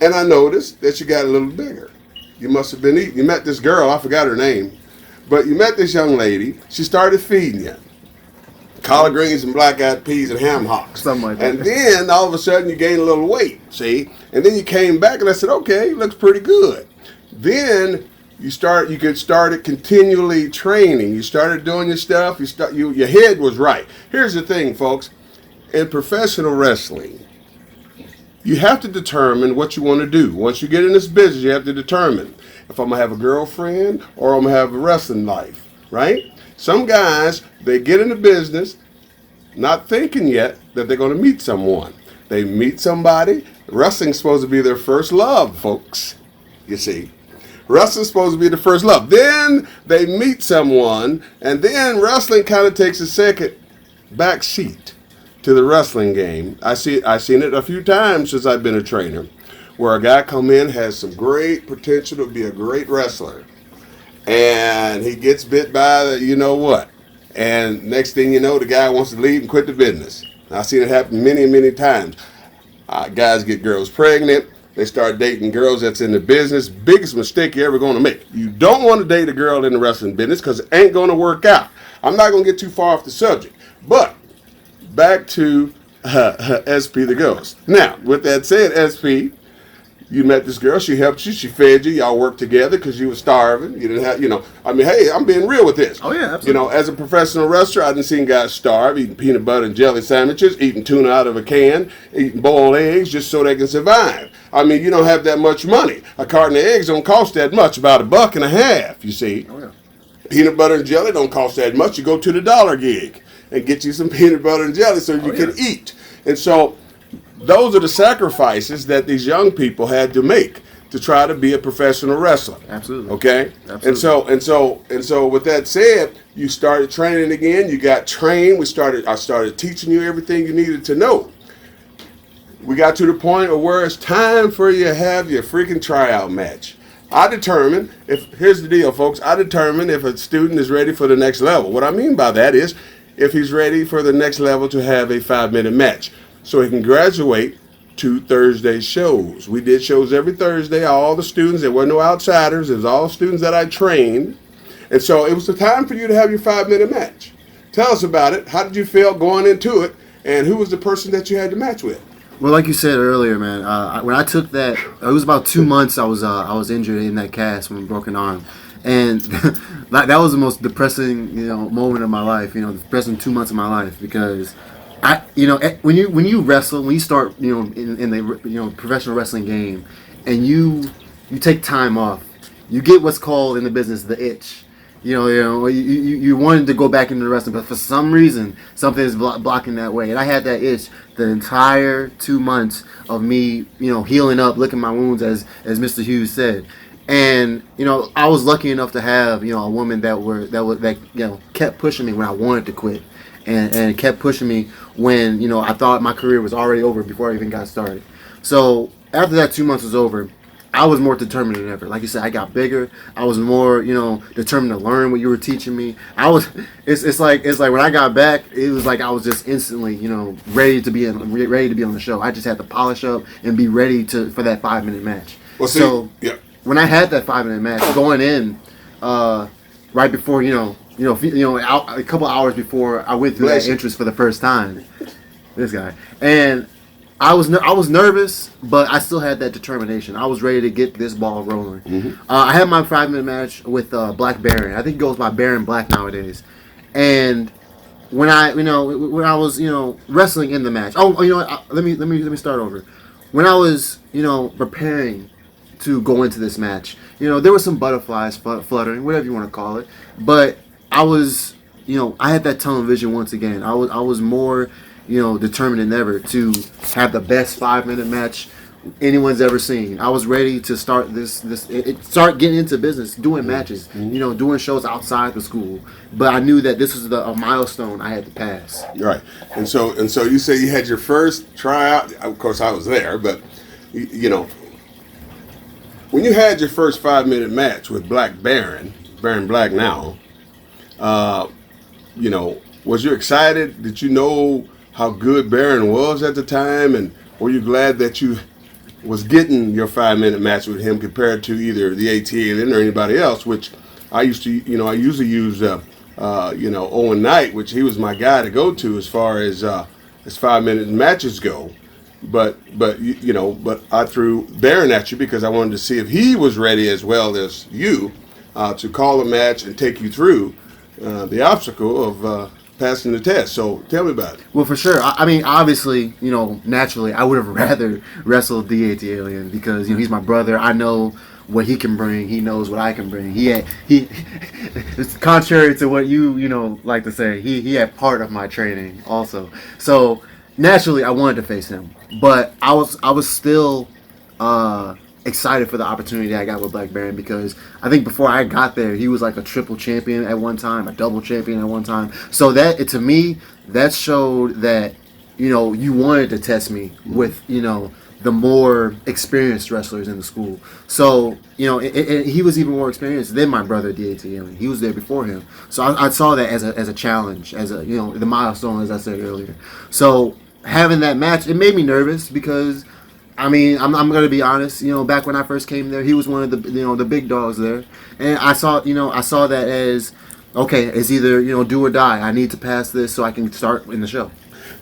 and I noticed that you got a little bigger. You must have been eating. You met this girl, I forgot her name, but you met this young lady. She started feeding you collard greens and black-eyed peas and ham hocks. Something like that. And then all of a sudden you gained a little weight, see? And then you came back, and I said, okay, looks pretty good. Then you started continually training. You started doing your stuff. Your head was right. Here's the thing, folks. In professional wrestling, you have to determine what you want to do. Once you get in this business, you have to determine if I'm going to have a girlfriend or I'm going to have a wrestling life, right? Some guys, they get in the business not thinking yet that they're going to meet someone. They meet somebody. Wrestling's supposed to be their first love, folks, you see. Wrestling's supposed to be the first love. Then they meet someone, and then wrestling kind of takes a second back seat to the wrestling game. I've seen it a few times since I've been a trainer, where a guy come in, has some great potential to be a great wrestler, and he gets bit by the you know what, and next thing you know, the guy wants to leave and quit the business. I've seen it happen many, many times. Guys get girls pregnant, They start dating girls that's in the business. Biggest mistake you're ever going to make. You don't want to date a girl in the wrestling business because it ain't going to work out. I'm not going to get too far off the subject. But back to SP the Ghost. Now, with that said, SP, you met this girl, she helped you, she fed you, y'all worked together because you were starving. You didn't have, I mean, hey, I'm being real with this. Oh, yeah, absolutely. You know, as a professional wrestler, I done seen guys starve, eating peanut butter and jelly sandwiches, eating tuna out of a can, eating boiled eggs just so they can survive. I mean, you don't have that much money. A carton of eggs don't cost that much, about $1.50, you see. Oh, yeah. Peanut butter and jelly don't cost that much. You go to the dollar gig and get you some peanut butter and jelly so you can eat. And so those are the sacrifices that these young people had to make to try to be a professional wrestler. Absolutely. Okay? Absolutely. And so with that said, you started training again, you got trained, I started teaching you everything you needed to know. We got to the point of where it's time for you to have your freaking tryout match. Here's the deal, folks. I determine if a student is ready for the next level. What I mean by that is if he's ready for the next level to have a 5-minute match. So he can graduate to Thursday shows. We did shows every Thursday. All the students, there were no outsiders. It was all students that I trained. And so it was the time for you to have your 5-minute match. Tell us about it. How did you feel going into it? And who was the person that you had to match with? Well, like you said earlier, man, when I took that, it was about 2 months I was injured in that cast with a broken arm. And that was the most depressing, moment of my life, the depressing 2 months of my life, because when you wrestle, when you start, in the, professional wrestling game, and you take time off, you get what's called in the business the itch. You wanted to go back into the wrestling, but for some reason, something is blocking that way. And I had that itch the entire 2 months of me, healing up, licking my wounds, as Mr. Hughes said. And I was lucky enough to have a woman that kept pushing me when I wanted to quit, and kept pushing me when I thought my career was already over before I even got started. So after that 2 months was over, I was more determined than ever. Like you said, I got bigger. I was more, determined to learn what you were teaching me. It's like when I got back, it was like I was just instantly, ready to be on the show. I just had to polish up and be ready for that 5-minute match. Well, see, when I had that 5-minute match going in, right before, a couple hours before I went through that entrance for the first time, this guy, and I was nervous, but I still had that determination. I was ready to get this ball rolling. Mm-hmm. I had my 5-minute match with Black Baron. I think he goes by Baron Black nowadays. And when I was wrestling in the match. Let me start over. When I was preparing to go into this match, there were some butterflies fluttering, whatever you want to call it. But I was I had that tunnel vision once again. I was more determined than ever to have the best 5-minute match anyone's ever seen. I was ready to start start getting into business, doing matches, doing shows outside the school. But I knew that this was a milestone I had to pass. Right, and so you say you had your first tryout. Of course, I was there, but when you had your first 5-minute match with Baron Black now, was you excited? Did you know how good Baron was at the time, and were you glad that you was getting your 5-minute match with him compared to either the ATLien or anybody else? Which I usually use Owen Knight, which he was my guy to go to as far as 5-minute matches go. But I threw Baron at you because I wanted to see if he was ready as well as you to call a match and take you through the obstacle of passing the test. So tell me about it. Well, for sure. I mean, obviously, naturally, I would have rather wrestled the ATLien because he's my brother. I know what he can bring. He knows what I can bring. He it's contrary to what you like to say. He had part of my training also. So naturally, I wanted to face him, but I was still excited for the opportunity that I got with Black Baron because I think before I got there, he was like a triple champion at one time, a double champion at one time. So to me, that showed that you wanted to test me with the more experienced wrestlers in the school. So he was even more experienced than my brother, the ATLien. He was there before him. So I saw that as a challenge, as the milestone, as I said earlier. So having that match, it made me nervous because I mean, I'm gonna be honest. You know, back when I first came there, he was one of the big dogs there, and I saw that as okay. It's either do or die. I need to pass this so I can start in the show.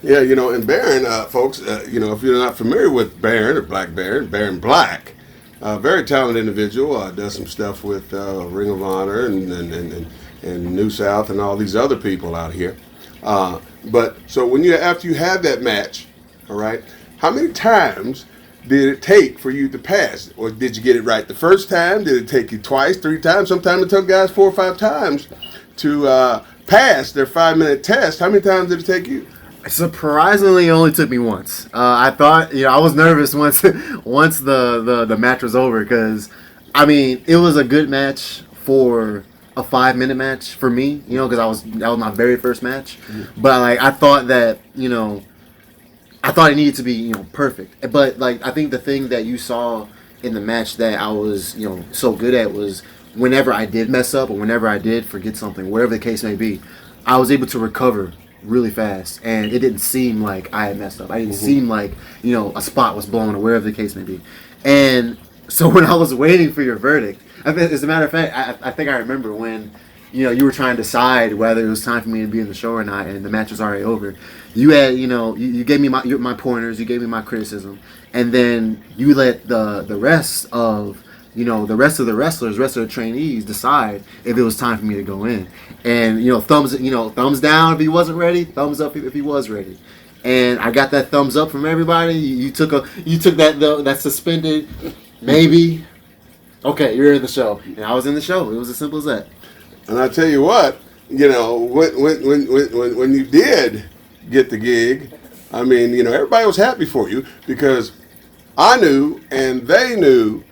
Yeah, and Baron, folks, if you're not familiar with Baron or Black Baron Black, very talented individual. Does some stuff with Ring of Honor and New South and all these other people out here. But so after you had that match, all right, how many times did it take for you to pass? Or did you get it right the first time? Did it take you twice, 3 times? Sometimes it took guys 4 or 5 times to pass their 5-minute test. How many times did it take you? Surprisingly, it only took me once. I thought, I was nervous once the match was over because, I mean, it was a good match for a 5-minute match for me, because that was my very first match. Mm-hmm. But like I thought that, I thought it needed to be, perfect. But like I think the thing that you saw in the match that I was, so good at was whenever I did mess up or whenever I did forget something, whatever the case may be, I was able to recover really fast, and it didn't seem like I had messed up. I didn't seem like a spot was blown or wherever the case may be. And so when I was waiting for your verdict, as a matter of fact, I think I remember when you were trying to decide whether it was time for me to be in the show or not, and the match was already over. You had you gave me my pointers, you gave me my criticism, and then you let the rest of the rest of the wrestlers, rest of the trainees decide if it was time for me to go in. And thumbs down if he wasn't ready, thumbs up if he was ready. And I got that thumbs up from everybody. You took that suspended maybe. Okay, you're in the show, and I was in the show. It was as simple as that. And I tell you what, when you did get the gig, I mean, everybody was happy for you because I knew and they knew.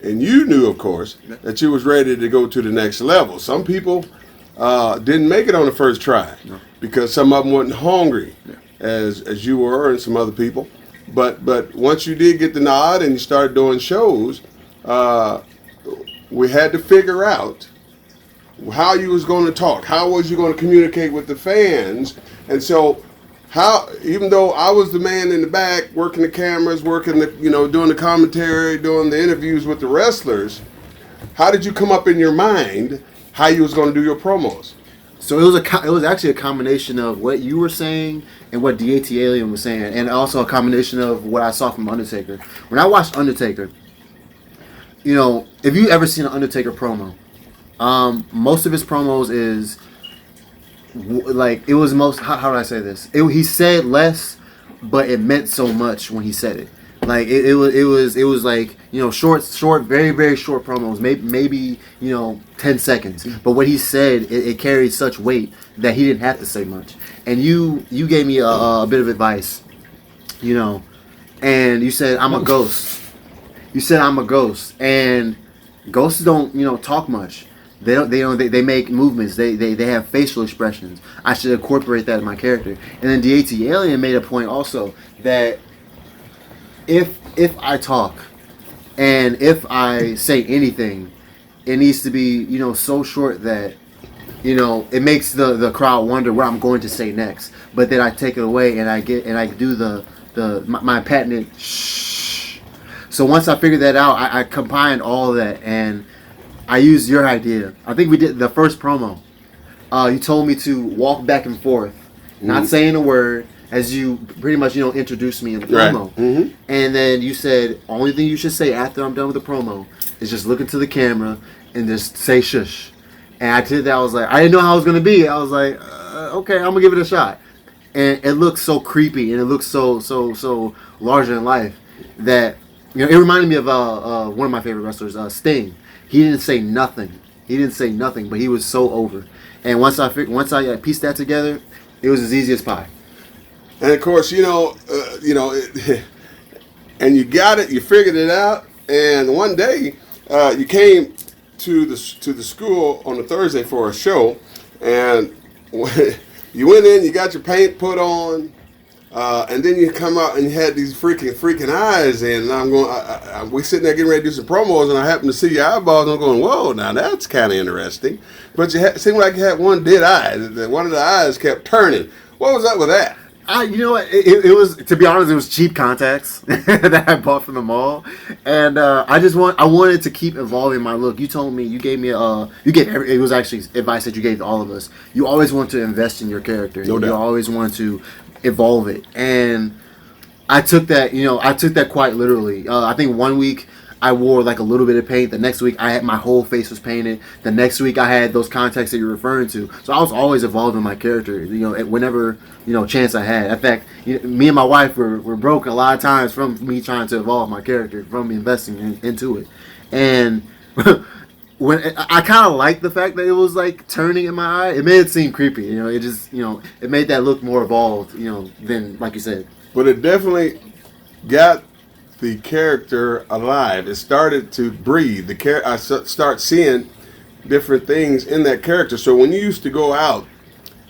And you knew, of course, that you was ready to go to the next level. Some people didn't make it on the first try because some of them wasn't hungry as you were and some other people. But once you did get the nod and you started doing shows, we had to figure out how you was going to talk. How was you going to communicate with the fans? And so even though I was the man in the back working the cameras, doing the commentary, doing the interviews with the wrestlers, how did you come up in your mind how you was going to do your promos? So it was actually a combination of what you were saying and what ATLien was saying, and also a combination of what I saw from Undertaker. When I watched Undertaker, if you ever seen an Undertaker promo, most of his promos is like it was most how do I say this? He said less, but it meant so much when he said it. Like it was like short, very very short promos, maybe 10 seconds. But what he said it carried such weight that he didn't have to say much. And you gave me a bit of advice, and you said I'm a ghost. You said I'm a ghost, and ghosts don't talk much. They make movements. They have facial expressions. I should incorporate that in my character. And then ATLien made a point also that if I talk and if I say anything, it needs to be so short that it makes the crowd wonder what I'm going to say next. But then I take it away and I do my patented shh. So once I figured that out, I combined all of that and I used your idea. I think we did the first promo. You told me to walk back and forth, not saying a word, as you pretty much introduced me in the promo. Right. Mm-hmm. And then you said only thing you should say after I'm done with the promo is just look into the camera and just say shush. And I did that. I was like, I didn't know how it was gonna be. I was like, okay, I'm gonna give it a shot. And it looked so creepy and it looked so larger than life that it reminded me of one of my favorite wrestlers, Sting. He didn't say nothing. But he was so over. And once I pieced that together, it was as easy as pie. And of course, and you got it. You figured it out. And one day, you came to the school on a Thursday for a show, and you went in. You got your paint put on. And then you come out and you had these freaking eyes, and I'm going. We sitting there getting ready to do some promos, and I happen to see your eyeballs, and I'm going, "Whoa, now that's kind of interesting." But seemed like you had one dead eye. One of the eyes kept turning. What was up with that? You know what? It was, to be honest, it was cheap contacts that I bought from the mall, and I wanted to keep evolving my look. You told me, you gave me it was actually advice that you gave to all of us. You always want to invest in your character. No doubt. You always want to evolve it, and I took that quite literally. I think one week I wore like a little bit of paint. The next week I had my whole face was painted. The next week I had those contacts that you're referring to. So I was always evolving my character. Whenever chance I had. In fact, me and my wife were broke a lot of times from me trying to evolve my character, from me investing into it, and. When I kind of liked the fact that it was like turning in my eye, it made it seem creepy. It just it made that look more evolved. Than like you said. But it definitely got the character alive. It started to breathe. I start seeing different things in that character. So when you used to go out,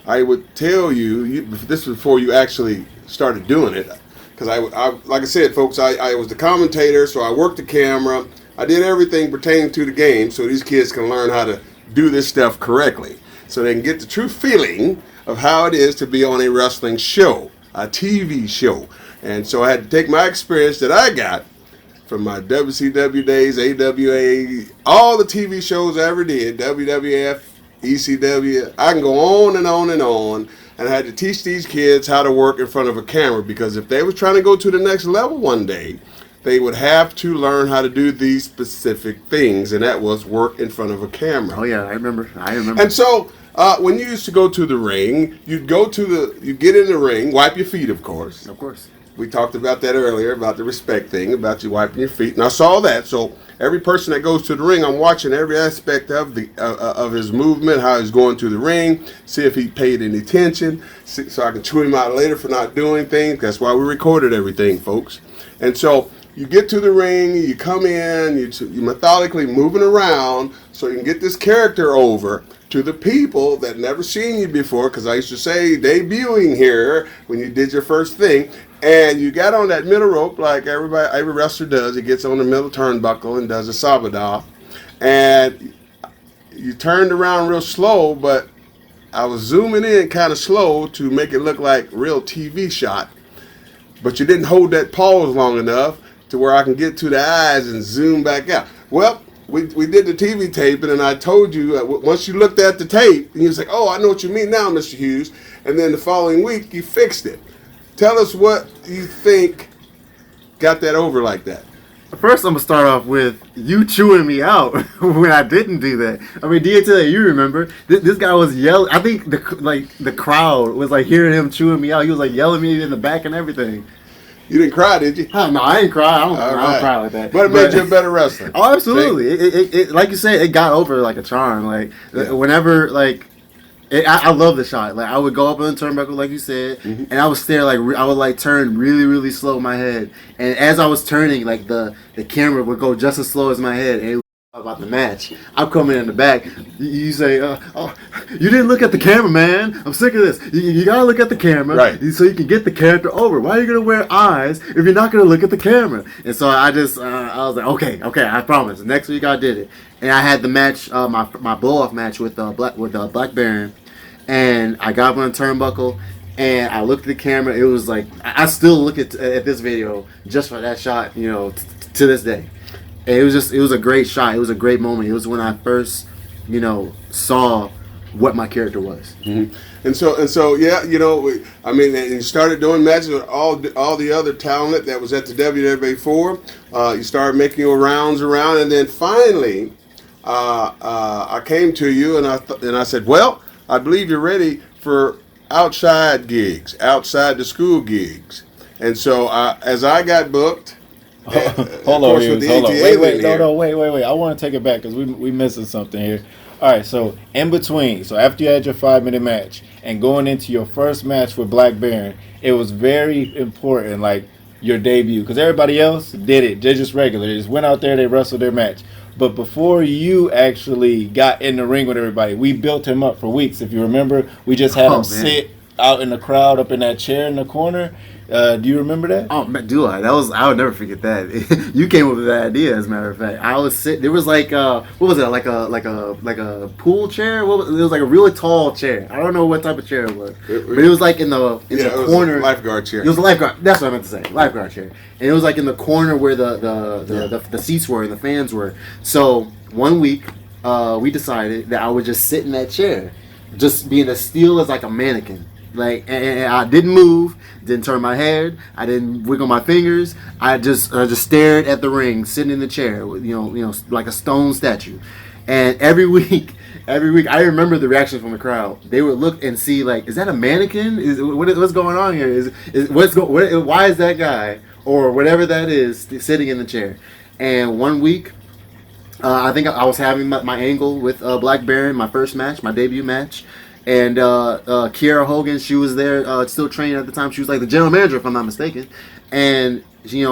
I would tell you, this was before you actually started doing it, because I like I said, folks, I was the commentator, so I worked the camera. I did everything pertaining to the game so these kids can learn how to do this stuff correctly, so they can get the true feeling of how it is to be on a wrestling show, a TV show. And so I had to take my experience that I got from my WCW days, AWA, all the TV shows I ever did, WWF, ECW. I can go on and on and on. And I had to teach these kids how to work in front of a camera, because if they were trying to go to the next level one day, they would have to learn how to do these specific things, and that was work in front of a camera. Oh yeah, I remember. And so when you used to go to the ring, you'd get in the ring, wipe your feet, of course. Of course. We talked about that earlier, about the respect thing, about you wiping your feet, and I saw that. So every person that goes to the ring, I'm watching every aspect of of his movement, how he's going to the ring, see if he paid any attention, so I can chew him out later for not doing things. That's why we recorded everything, folks. And so you get to the ring, you come in, you're methodically moving around so you can get this character over to the people that never seen you before, because I used to say debuting here when you did your first thing, and you got on that middle rope like every wrestler does. He gets on the middle turnbuckle and does a sabada, and you turned around real slow, but I was zooming in kind of slow to make it look like real TV shot, but you didn't hold that pause long enough to where I can get to the eyes and zoom back out. Well, we did the TV taping, and I told you, once you looked at the tape, and you was like, oh, I know what you mean now, Mr. Hughes. And then the following week, you fixed it. Tell us what you think got that over like that. First, I'm going to start off with you chewing me out when I didn't do that. I mean, DTL, you remember, this guy was yelling. I think the crowd was like hearing him chewing me out. He was like yelling me in the back and everything. You didn't cry, did you? No, I didn't cry. I don't cry like that. But it made you a better wrestler. Oh, absolutely. It like you said, it got over like a charm. Like, whenever, like, I love the shot. Like, I would go up on the turnbuckle, like you said, and I would stare, like, I would, like, turn really, really slow my head. And as I was turning, like, the camera would go just as slow as my head. And it was about the match. I'm coming in the back. You say, oh, you didn't look at the camera, man. I'm sick of this. You gotta look at the camera, right, so you can get the character over. Why are you gonna wear eyes if you're not gonna look at the camera? And so I just, I was like, okay, I promise. Next week I did it, and I had the match, my blow off match with Black Baron, and I got up on the turnbuckle. And I looked at the camera. It was like, I still look at this video just for that shot, to this day. And it was a great shot. It was a great moment. It was when I first, saw what my character was. Mm-hmm. And so, yeah, and you started doing matches with all the other talent that was at the WWA4. You started making your rounds around, and then finally, I came to you and I said, well, I believe you're ready for outside gigs, outside the school gigs. And so as I got booked, hold on. Wait. I want to take it back because we missing something here. All right, so in between, so after you had your 5-minute match and going into your first match with Black Baron, it was very important, like your debut, because everybody else did it. They're just regular. They just went out there, they wrestled their match. But before you actually got in the ring with everybody, we built him up for weeks. If you remember, we just had him sit out in the crowd, up in that chair in the corner. Do you remember that? Oh man, do I? I would never forget that. You came up with that idea, as a matter of fact. I was sitting. There was like what was it? Like a pool chair. It was like a really tall chair. I don't know what type of chair it was, but it was like in the corner. It was a lifeguard chair. It was a lifeguard. That's what I meant to say. Lifeguard chair. And it was like in the corner where the seats were and the fans were. So one week, we decided that I would just sit in that chair, just being as still as like a mannequin. Like, and I didn't move, didn't turn my head, I didn't wiggle my fingers. I just stared at the ring, sitting in the chair, like a stone statue. And every week, I remember the reaction from the crowd. They would look and see, like, is that a mannequin? What's going on here? Why is that guy or whatever that is sitting in the chair? And one week, I think I was having my angle with Black Baron, my first match, my debut match. And Kiera Hogan, she was there, still training at the time. She was like the general manager, if I'm not mistaken. And she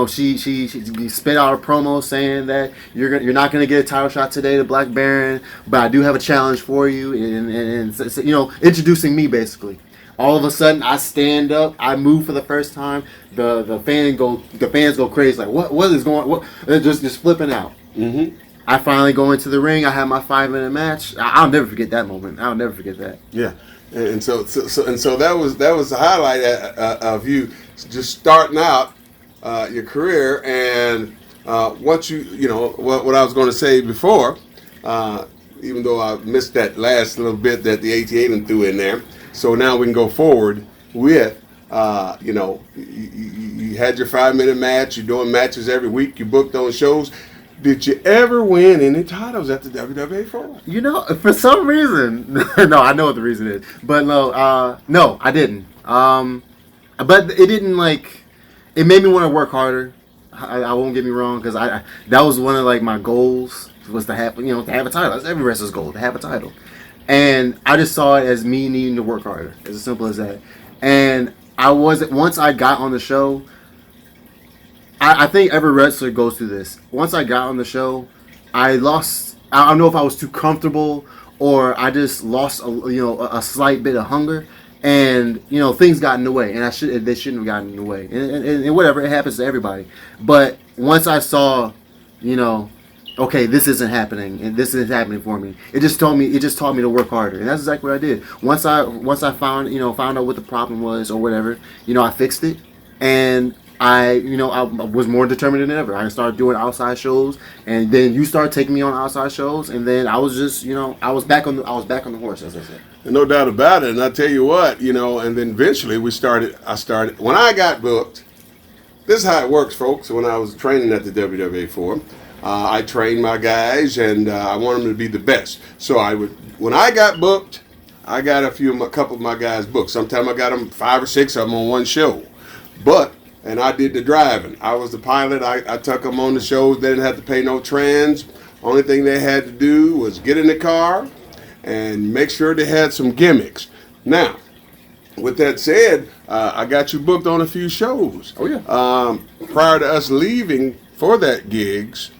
spit out a promo saying that you're not gonna get a title shot today to Black Baron, but I do have a challenge for you, and introducing me basically. All of a sudden, I stand up, I move for the first time. The fans go crazy, like what is going? What? They're just flipping out. Mm-hmm. I finally go into the ring. I have my 5-minute match. I'll never forget that moment. I'll never forget that. Yeah, and so that was the highlight of you just starting out your career. And once what I was going to say before, even though I missed that last little bit that the ATLien threw in there. So now we can go forward with. You had your 5-minute match. You're doing matches every week. You booked on shows. Did you ever win any titles at the WWA for? For some reason, no, I know what the reason is, but no, I didn't. But it didn't it made me want to work harder. I won't get me wrong, because that was one of my goals, was to have a title. That's every wrestler's goal, to have a title, and I just saw it as me needing to work harder, as simple as that. And once I got on the show. I think every wrestler goes through this. Once I got on the show, I lost. I don't know if I was too comfortable or I just lost a slight bit of hunger, and things got in the way, and they shouldn't have gotten in the way, and whatever, it happens to everybody. But once I saw, okay, this isn't happening, and this isn't happening for me. It just taught me to work harder, and that's exactly what I did. Once I found out what the problem was or whatever, I fixed it, and I was more determined than ever. I started doing outside shows, and then you started taking me on outside shows, and then I was just, I was back on the horse, as I said. No doubt about it. And I tell you what, and then eventually I started when I got booked. This is how it works, folks. When I was training at the WWA I trained my guys, and I wanted them to be the best. So when I got booked, I got a couple of my guys booked. Sometimes I got them 5 or 6 of them on one show, and I did the driving. I was the pilot. I took them on the shows. They didn't have to pay no trans. Only thing they had to do was get in the car and make sure they had some gimmicks. Now, with that said, I got you booked on a few shows. Oh, yeah. Prior to us leaving for that gigs,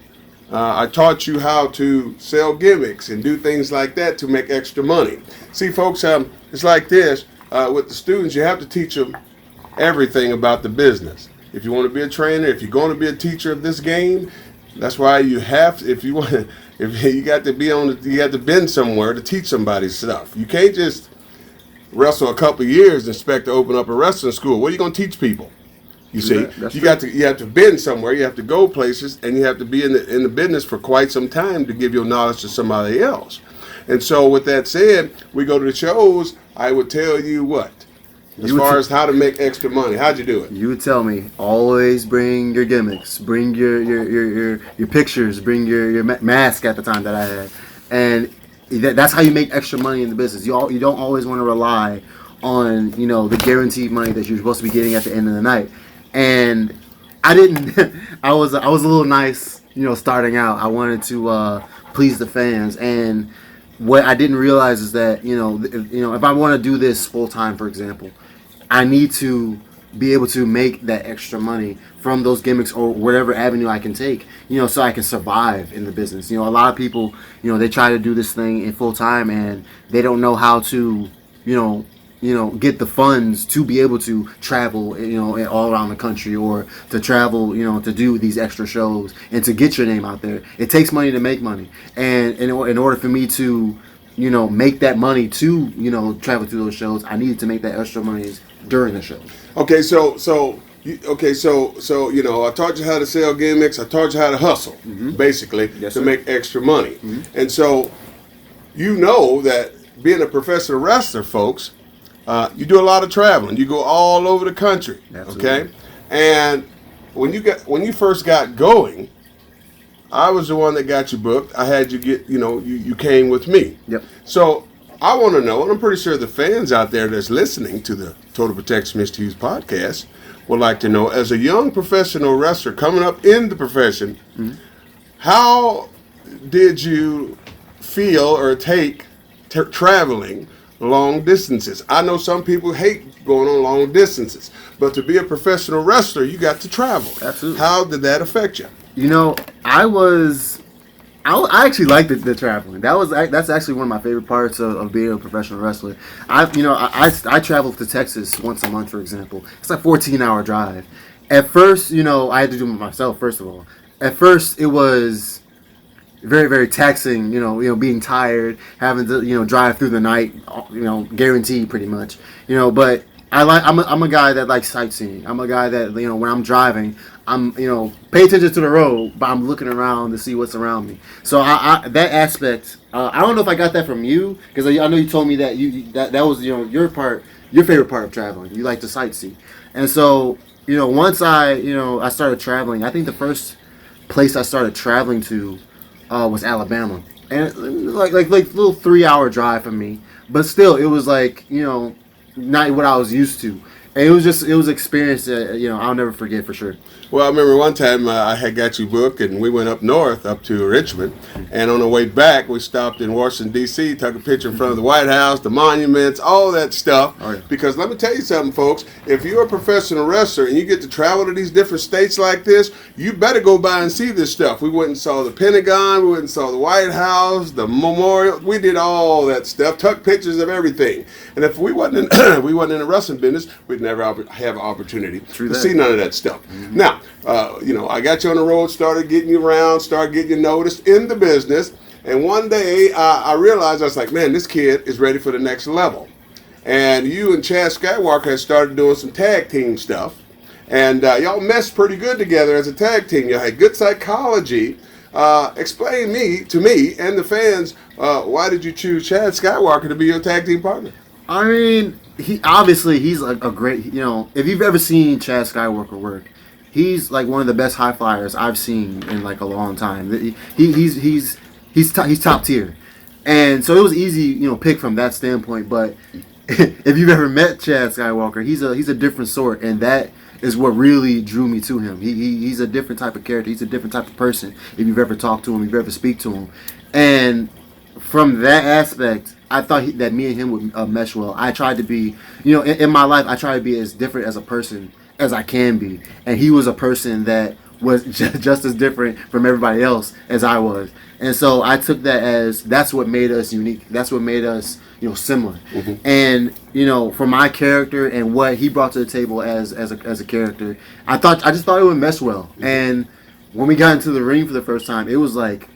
I taught you how to sell gimmicks and do things like that to make extra money. See, folks, it's like this. With the students, you have to teach them everything about the business. If you want to be a trainer, if you're going to be a teacher of this game, that's why you have to, if you got to you have to been somewhere to teach somebody stuff. You can't just wrestle a couple of years and expect to open up a wrestling school. What are you going to teach people? You see, you have to been somewhere, you have to go places, and you have to be in the business for quite some time to give your knowledge to somebody else. And so with that said, we go to the shows, I would tell you what? As far as how to make extra money, how'd you do it? You would tell me, always bring your gimmicks, bring your pictures, bring your mask at the time that I had, and that's how you make extra money in the business. You don't always want to rely on the guaranteed money that you're supposed to be getting at the end of the night. And I didn't. I was a little nice, starting out. I wanted to please the fans, and what I didn't realize is that if I want to do this full time, for example, I need to be able to make that extra money from those gimmicks or whatever avenue I can take, so I can survive in the business. A lot of people, they try to do this thing in full time and they don't know how to, get the funds to be able to travel, all around the country, or to travel, to do these extra shows and to get your name out there. It takes money to make money, and in order for me to, make that money to, travel to those shows, I needed to make that extra money during the show. Okay, so I taught you how to sell gimmicks. I taught you how to hustle, basically, Yes, to sir. make extra money. And so, that being a professional wrestler, folks, you do a lot of traveling. You go all over the country. Absolutely. Okay, and when you first got going, I was the one that got you booked. I had you get, you came with me. Yep. So I want to know, and I'm pretty sure the fans out there that's listening to the Total Protection Mr. Hughes podcast would like to know, as a young professional wrestler coming up in the profession, how did you feel or take traveling long distances? I know some people hate going on long distances, but to be a professional wrestler, you got to travel. Absolutely. How did that affect you? I actually liked the traveling. That's actually one of my favorite parts of being a professional wrestler. I travel to Texas once a month, for example. It's like a 14-hour drive. At first, I had to do it myself. First of all, at first it was very, very taxing. Being tired, having to drive through the night. Guaranteed pretty much. But I'm a guy that likes sightseeing. I'm a guy that when I'm driving, I'm pay attention to the road, but I'm looking around to see what's around me. So that aspect, I don't know if I got that from you, because I know you told me that that was your favorite part of traveling. You like to sightsee, and so once I started traveling, I think the first place I started traveling to was Alabama, and like little 3-hour drive for me, but still it was not what I was used to. And it was experience that I'll never forget for sure. Well, I remember one time I had got you booked, and we went up north, up to Richmond, and on the way back, we stopped in Washington, D.C., took a picture in front of the White House, the monuments, all that stuff. Oh, yeah. Because let me tell you something, folks, if you're a professional wrestler and you get to travel to these different states like this, you better go by and see this stuff. We went and saw the Pentagon, we went and saw the White House, the memorial, we did all that stuff, took pictures of everything. And if we wasn't in, the wrestling business, we'd never have an opportunity to see none of that stuff. Now, I got you on the road, started getting you around, started getting you noticed in the business, and one day I realized, I was like, man, this kid is ready for the next level. And you and Chad Skywalker had started doing some tag team stuff, and y'all meshed pretty good together as a tag team. You had good psychology. Explain to me and the fans, why did you choose Chad Skywalker to be your tag team partner? I mean, he's a great, if you've ever seen Chad Skywalker work, he's like one of the best high flyers I've seen in like a long time. He's top tier. And so it was easy, pick from that standpoint, but if you've ever met Chad Skywalker, he's a different sort, and that is what really drew me to him. He's a different type of character. He's a different type of person. If you've ever talked to him, if you ever speak to him, and from that aspect, I thought that me and him would mesh well. I tried to be, in my life, I try to be as different as a person as I can be, and he was a person that was just as different from everybody else as I was, and so I took that as that's what made us unique. That's what made us, similar. And for my character and what he brought to the table as a character, I just thought it would mesh well. And when we got into the ring for the first time, it was like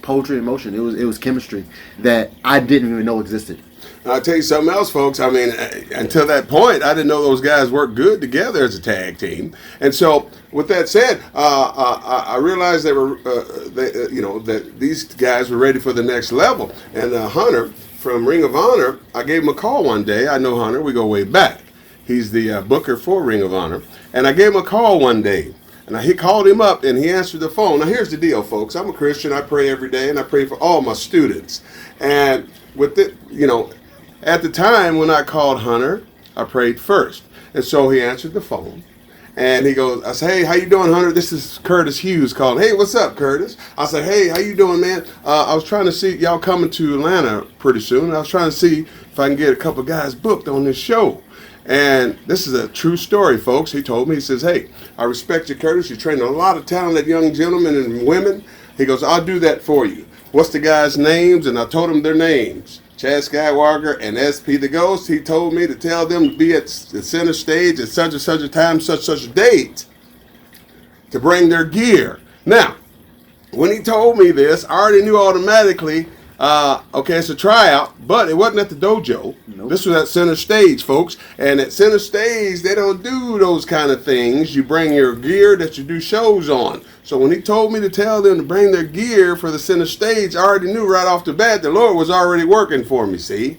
poetry in motion. It was chemistry that I didn't even know existed. I'll tell you something else, folks. I mean, until that point, I didn't know those guys worked good together as a tag team. And so, with that said, I realized that these guys were ready for the next level. And Hunter from Ring of Honor, I gave him a call one day. I know Hunter. We go way back. He's the booker for Ring of Honor. And I gave him a call one day. And he called him up, and he answered the phone. Now, here's the deal, folks. I'm a Christian. I pray every day, and I pray for all my students. And with it, at the time when I called Hunter, I prayed first. And so he answered the phone. And he goes, I said, hey, how you doing, Hunter? This is Curtis Hughes calling. Hey, what's up, Curtis? I said, hey, how you doing, man? I was trying to see, y'all coming to Atlanta pretty soon. I was trying to see if I can get a couple guys booked on this show. And this is a true story, folks. He told me, he says, hey, I respect you, Curtis. You're training a lot of talented young gentlemen and women. He goes, I'll do that for you. What's the guys' names? And I told him their names. Chad Skywalker and SP the Ghost. He told me to tell them to be at the center stage at such and such a time, such a date, to bring their gear. Now, when he told me this, I already knew automatically, okay, it's a tryout, but it wasn't at the dojo. Nope. This was at center stage, folks. And at center stage, they don't do those kind of things. You bring your gear that you do shows on. So when he told me to tell them to bring their gear for the center stage, I already knew right off the bat the Lord was already working for me, see?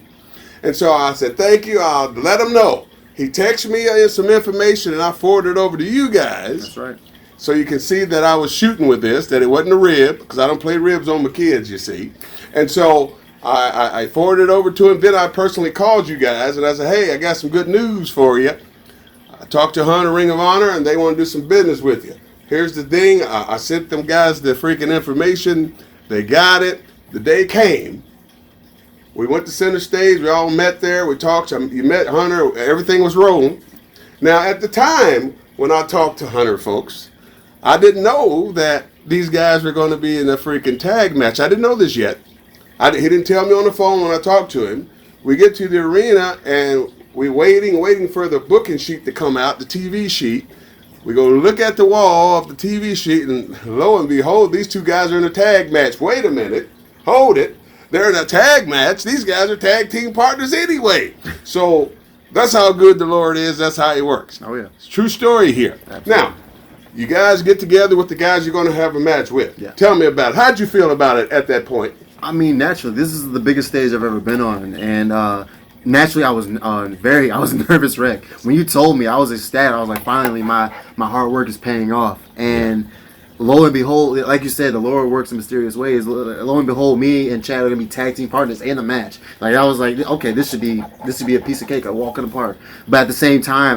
And so I said, thank you, I'll let him know. He texted me some information and I forwarded it over to you guys. That's right. So you can see that I was shooting with this, that it wasn't a rib, because I don't play ribs on my kids, you see. And so I forwarded it over to him. Then I personally called you guys, and I said, hey, I got some good news for you. I talked to Hunter Ring of Honor, and they want to do some business with you. Here's the thing. I sent them guys the freaking information. They got it. The day came. We went to center stage. We all met there. We talked. You met Hunter. Everything was rolling. Now, at the time when I talked to Hunter, folks, I didn't know that these guys were going to be in a freaking tag match. I didn't know this yet. He didn't tell me on the phone when I talked to him. We get to the arena and we waiting for the booking sheet to come out, the TV sheet. We go look at the wall of the TV sheet, and lo and behold, these two guys are in a tag match. Wait a minute. Hold it. They're in a tag match. These guys are tag team partners anyway. So that's how good the Lord is. That's how he works. Oh, yeah. It's a true story here. Absolutely. Now, you guys get together with the guys you're going to have a match with. Yeah. Tell me about it. How'd you feel about it at that point? I mean, naturally, this is the biggest stage I've ever been on, and naturally, I was nervous wreck. When you told me, I was ecstatic. I was like, finally, my hard work is paying off. And lo and behold, like you said, the Lord works in mysterious ways. Lo and behold, me and Chad are gonna be tag team partners in a match. Like I was like, okay, this should be a piece of cake, a walk in the park. But at the same time,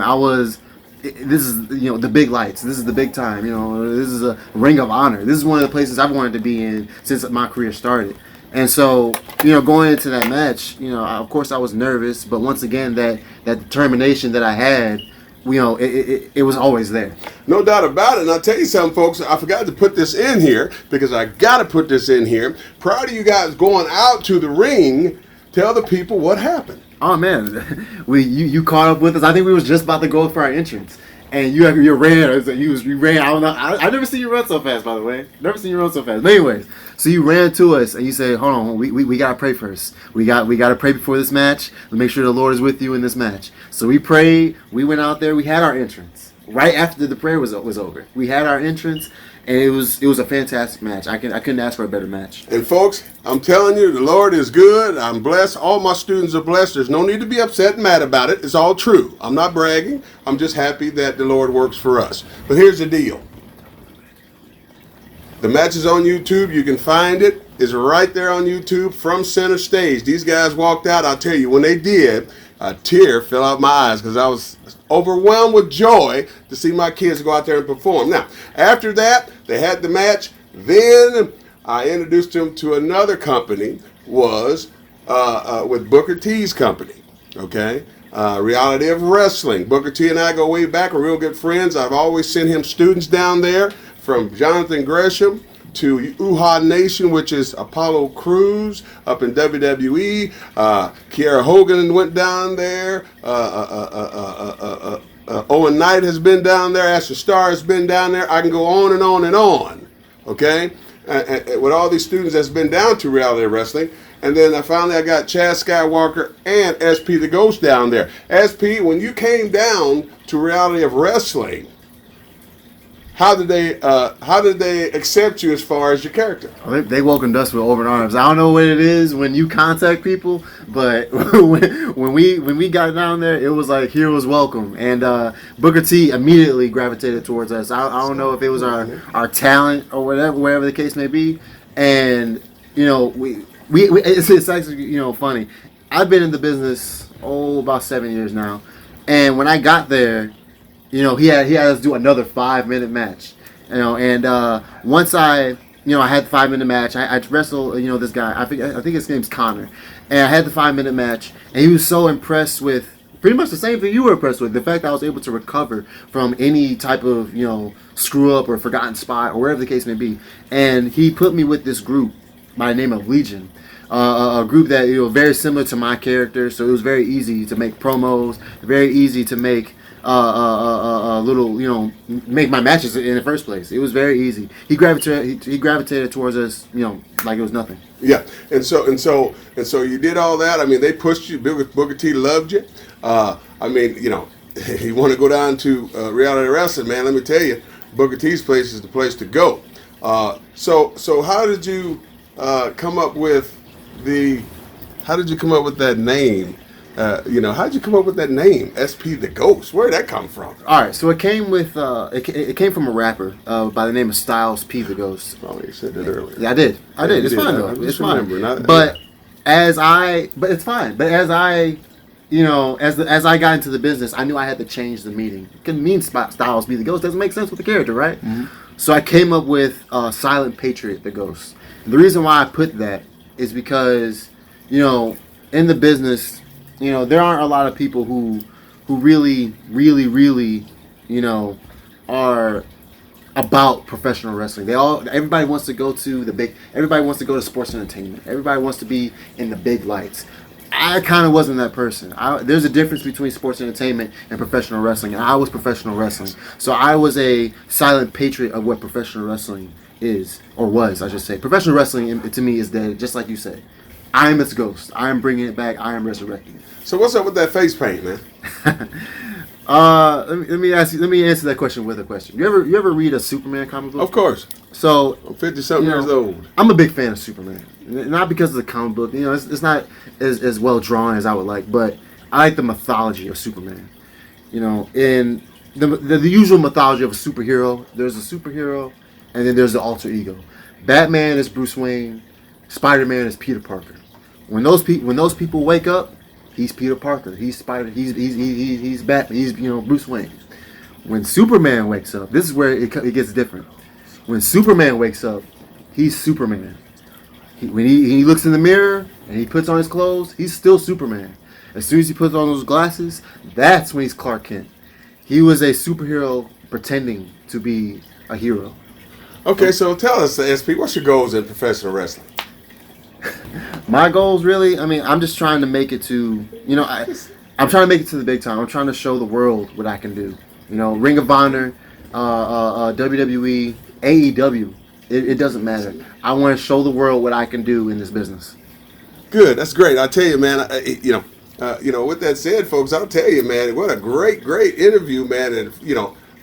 this is the big lights. This is the big time. This is a ring of honor. This is one of the places I've wanted to be in since my career started. And so, going into that match, of course I was nervous, but once again, that determination that I had, it was always there. No doubt about it. And I'll tell you something, folks. I forgot to put this in here because I got to put this in here. Prior to you guys going out to the ring, tell the people what happened. Oh man, you caught up with us. I think we was just about to go for our entrance, and you ran. You ran. I don't know. I never seen you run so fast. By the way, never seen you run so fast. But anyways, so you ran to us and you said, "Hold on, we gotta pray first. We gotta pray before this match. We make sure the Lord is with you in this match." So we prayed. We went out there. We had our entrance right after the prayer was over. We had our entrance. And it was a fantastic match. I couldn't ask for a better match. And folks, I'm telling you, the Lord is good. I'm blessed. All my students are blessed. There's no need to be upset and mad about it. It's all true. I'm not bragging. I'm just happy that the Lord works for us. But here's the deal. The match is on YouTube. You can find it. It's right there on YouTube from center stage. These guys walked out. I'll tell you, when they did, a tear fell out my eyes because I was overwhelmed with joy to see my kids go out there and perform. Now, after that, they had the match. Then I introduced them to another company, was with Booker T's company, okay? Reality of Wrestling. Booker T and I go way back. We're real good friends. I've always sent him students down there, from Jonathan Gresham to Uha Nation, which is Apollo Crews up in WWE. Kiera Hogan went down there. Owen Knight has been down there. Asher Starr has been down there. I can go on and on and on. Okay? With all these students that's been down to Reality of Wrestling. And then I got Chad Skywalker and SP the Ghost down there. SP, when you came down to Reality of Wrestling, how did they accept you as far as your character? They welcomed us with open arms. I don't know what it is when you contact people, but when we got down there, it was like heroes welcome. And Booker T immediately gravitated towards us. I don't know if it was our talent or whatever the case may be. And it's actually funny. I've been in the business about 7 years now, and when I got there, he had us do another 5-minute match, and once I had the 5-minute match, I wrestled, this guy, I think his name's Connor, and I had the 5-minute match, and he was so impressed with pretty much the same thing you were impressed with, the fact that I was able to recover from any type of, screw up or forgotten spot or wherever the case may be, and he put me with this group by the name of Legion. a group that very similar to my character, so it was very easy to make promos, very easy to make little make my matches in the first place. It was very easy. He gravitated towards us, like it was nothing. Yeah, and so you did all that. I mean, they pushed you. Booker T loved you. I mean, you want to go down to reality wrestling, man. Let me tell you, Booker T's place is the place to go. So how did you come up with that name? How did you come up with that name, SP the Ghost? Where did that come from? All right, so it came with it came from a rapper by the name of Styles P the Ghost. Oh, you said that earlier. Yeah, I did. It's fine though. It's fine. But as I as I got into the business, I knew I had to change the meaning. It couldn't mean Styles P the Ghost. Doesn't make sense with the character, right? Mm-hmm. So I came up with Silent Patriot the Ghost. And the reason why I put that is because in the business, there aren't a lot of people who really are about professional wrestling. Everybody wants to go to everybody wants to go to sports entertainment. Everybody wants to be in the big lights. I kind of wasn't that person. There's a difference between sports entertainment and professional wrestling, and I was professional wrestling. So I was a silent patriot of what professional wrestling is, or was, I should say. Professional wrestling, to me, is dead, just like you said. I am its ghost. I am bringing it back. I am resurrecting it. So what's up with that face paint, man? Let me answer that question with a question. You ever read a Superman comic book? Of course. So I'm 50-something years old. I'm a big fan of Superman. Not because of the comic book. It's not as well drawn as I would like, but I like the mythology of Superman. In the usual mythology of a superhero, there's a superhero, and then there's the alter ego. Batman is Bruce Wayne. Spider-Man is Peter Parker. When those people wake up, he's Peter Parker. He's Spider. He's Batman. He's Bruce Wayne. When Superman wakes up, this is where it gets different. When Superman wakes up, he's Superman. When he looks in the mirror and he puts on his clothes, he's still Superman. As soon as he puts on those glasses, that's when he's Clark Kent. He was a superhero pretending to be a hero. Okay, so tell us, SP, what's your goals in professional wrestling? My goals, really, I'm just trying to make it to, I'm trying to make it to the big time. I'm trying to show the world what I can do. Ring of Honor, WWE, AEW, it doesn't matter. I want to show the world what I can do in this business. Good, that's great. I tell you, man. With that said, folks, I'll tell you, man, what a great interview, man. And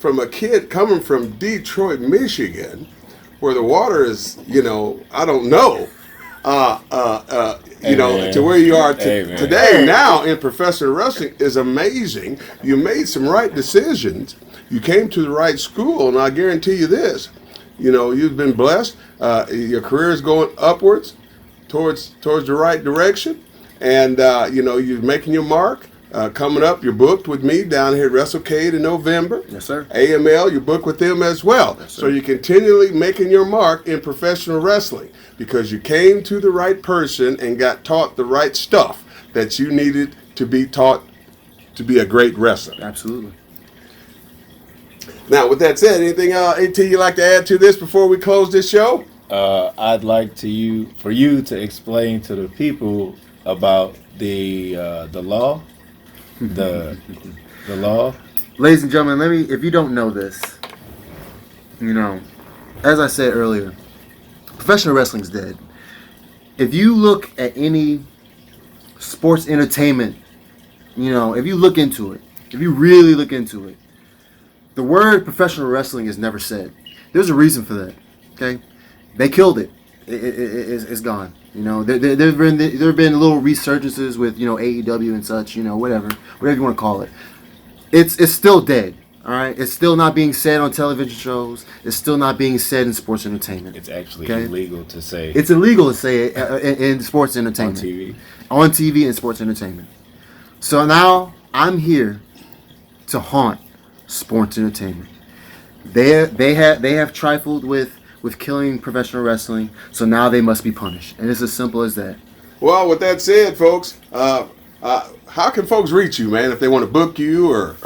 from a kid coming from Detroit, Michigan, where the water is, I don't know. To where you are today now in professional wrestling is amazing. You made some right decisions. You came to the right school, and I guarantee you this. You've been blessed. Your career is going upwards towards the right direction, and you're making your mark. Coming up, you're booked with me down here at WrestleCade in November. Yes, sir. AML, you're booked with them as well. Yes, so you're continually making your mark in professional wrestling because you came to the right person and got taught the right stuff that you needed to be taught to be a great wrestler. Absolutely. Now, with that said, anything, AT, you'd like to add to this before we close this show? I'd like for you to explain to the people about the law. The law. Ladies and gentlemen, if you don't know this, as I said earlier, professional wrestling's dead. If you look at any sports entertainment, if you look into it, if you really look into it, the word professional wrestling is never said. There's a reason for that. Okay, they killed it. It's gone. There have been little resurgences with AEW and such. Whatever you want to call it. It's still dead. All right, it's still not being said on television shows. It's still not being said in sports entertainment. It's actually illegal to say. It's illegal to say it in sports entertainment. On TV and sports entertainment. So now I'm here to haunt sports entertainment. They have trifled with killing professional wrestling, so now they must be punished. And it's as simple as that. Well, with that said, folks, How can folks reach you, man, if they want to book you or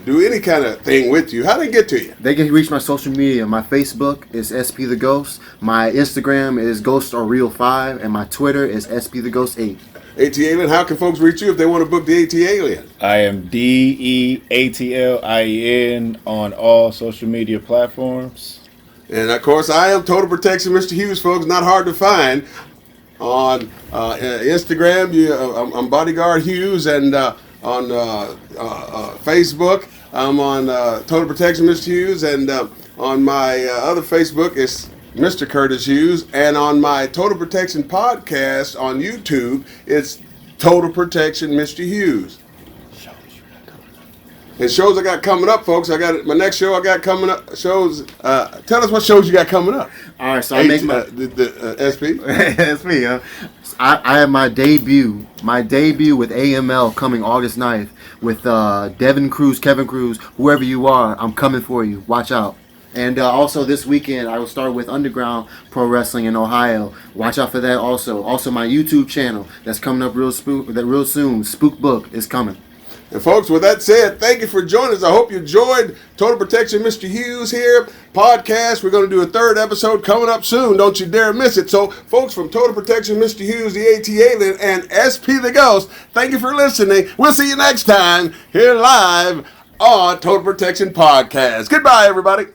do any kind of thing with you? How do they get to you? They can reach my social media. My Facebook is SP the Ghost. My Instagram is Ghost or Real 5, and my Twitter is SP the Ghost 8. ATLien, how can folks reach you if they want to book the ATLien? I am DEATLien on all social media platforms. And of course, I am Total Protection Mr. Hughes, folks. Not hard to find on Instagram. I'm Bodyguard Hughes, and on Facebook, I'm on Total Protection Mr. Hughes, and on my other Facebook is Mr. Curtis Hughes, and on my Total Protection podcast on YouTube, it's Total Protection Mr. Hughes. And shows I got coming up, folks. I got my next show I got coming up. Shows. Tell us what shows you got coming up. All right, so I make my the SP. That's me. I have my debut with AML coming August 9th with Devin Cruz, Kevin Cruz, whoever you are. I'm coming for you. Watch out. And also this weekend, I will start with Underground Pro Wrestling in Ohio. Watch out for that also. Also, my YouTube channel that's coming up real soon. Spook Book is coming. And folks, with that said, thank you for joining us. I hope you enjoyed Total Protection Mr. Hughes here podcast. We're going to do a third episode coming up soon. Don't you dare miss it. So, folks, from Total Protection Mr. Hughes, the ATLien, and SP the Ghost, thank you for listening. We'll see you next time here live on Total Protection Podcast. Goodbye, everybody.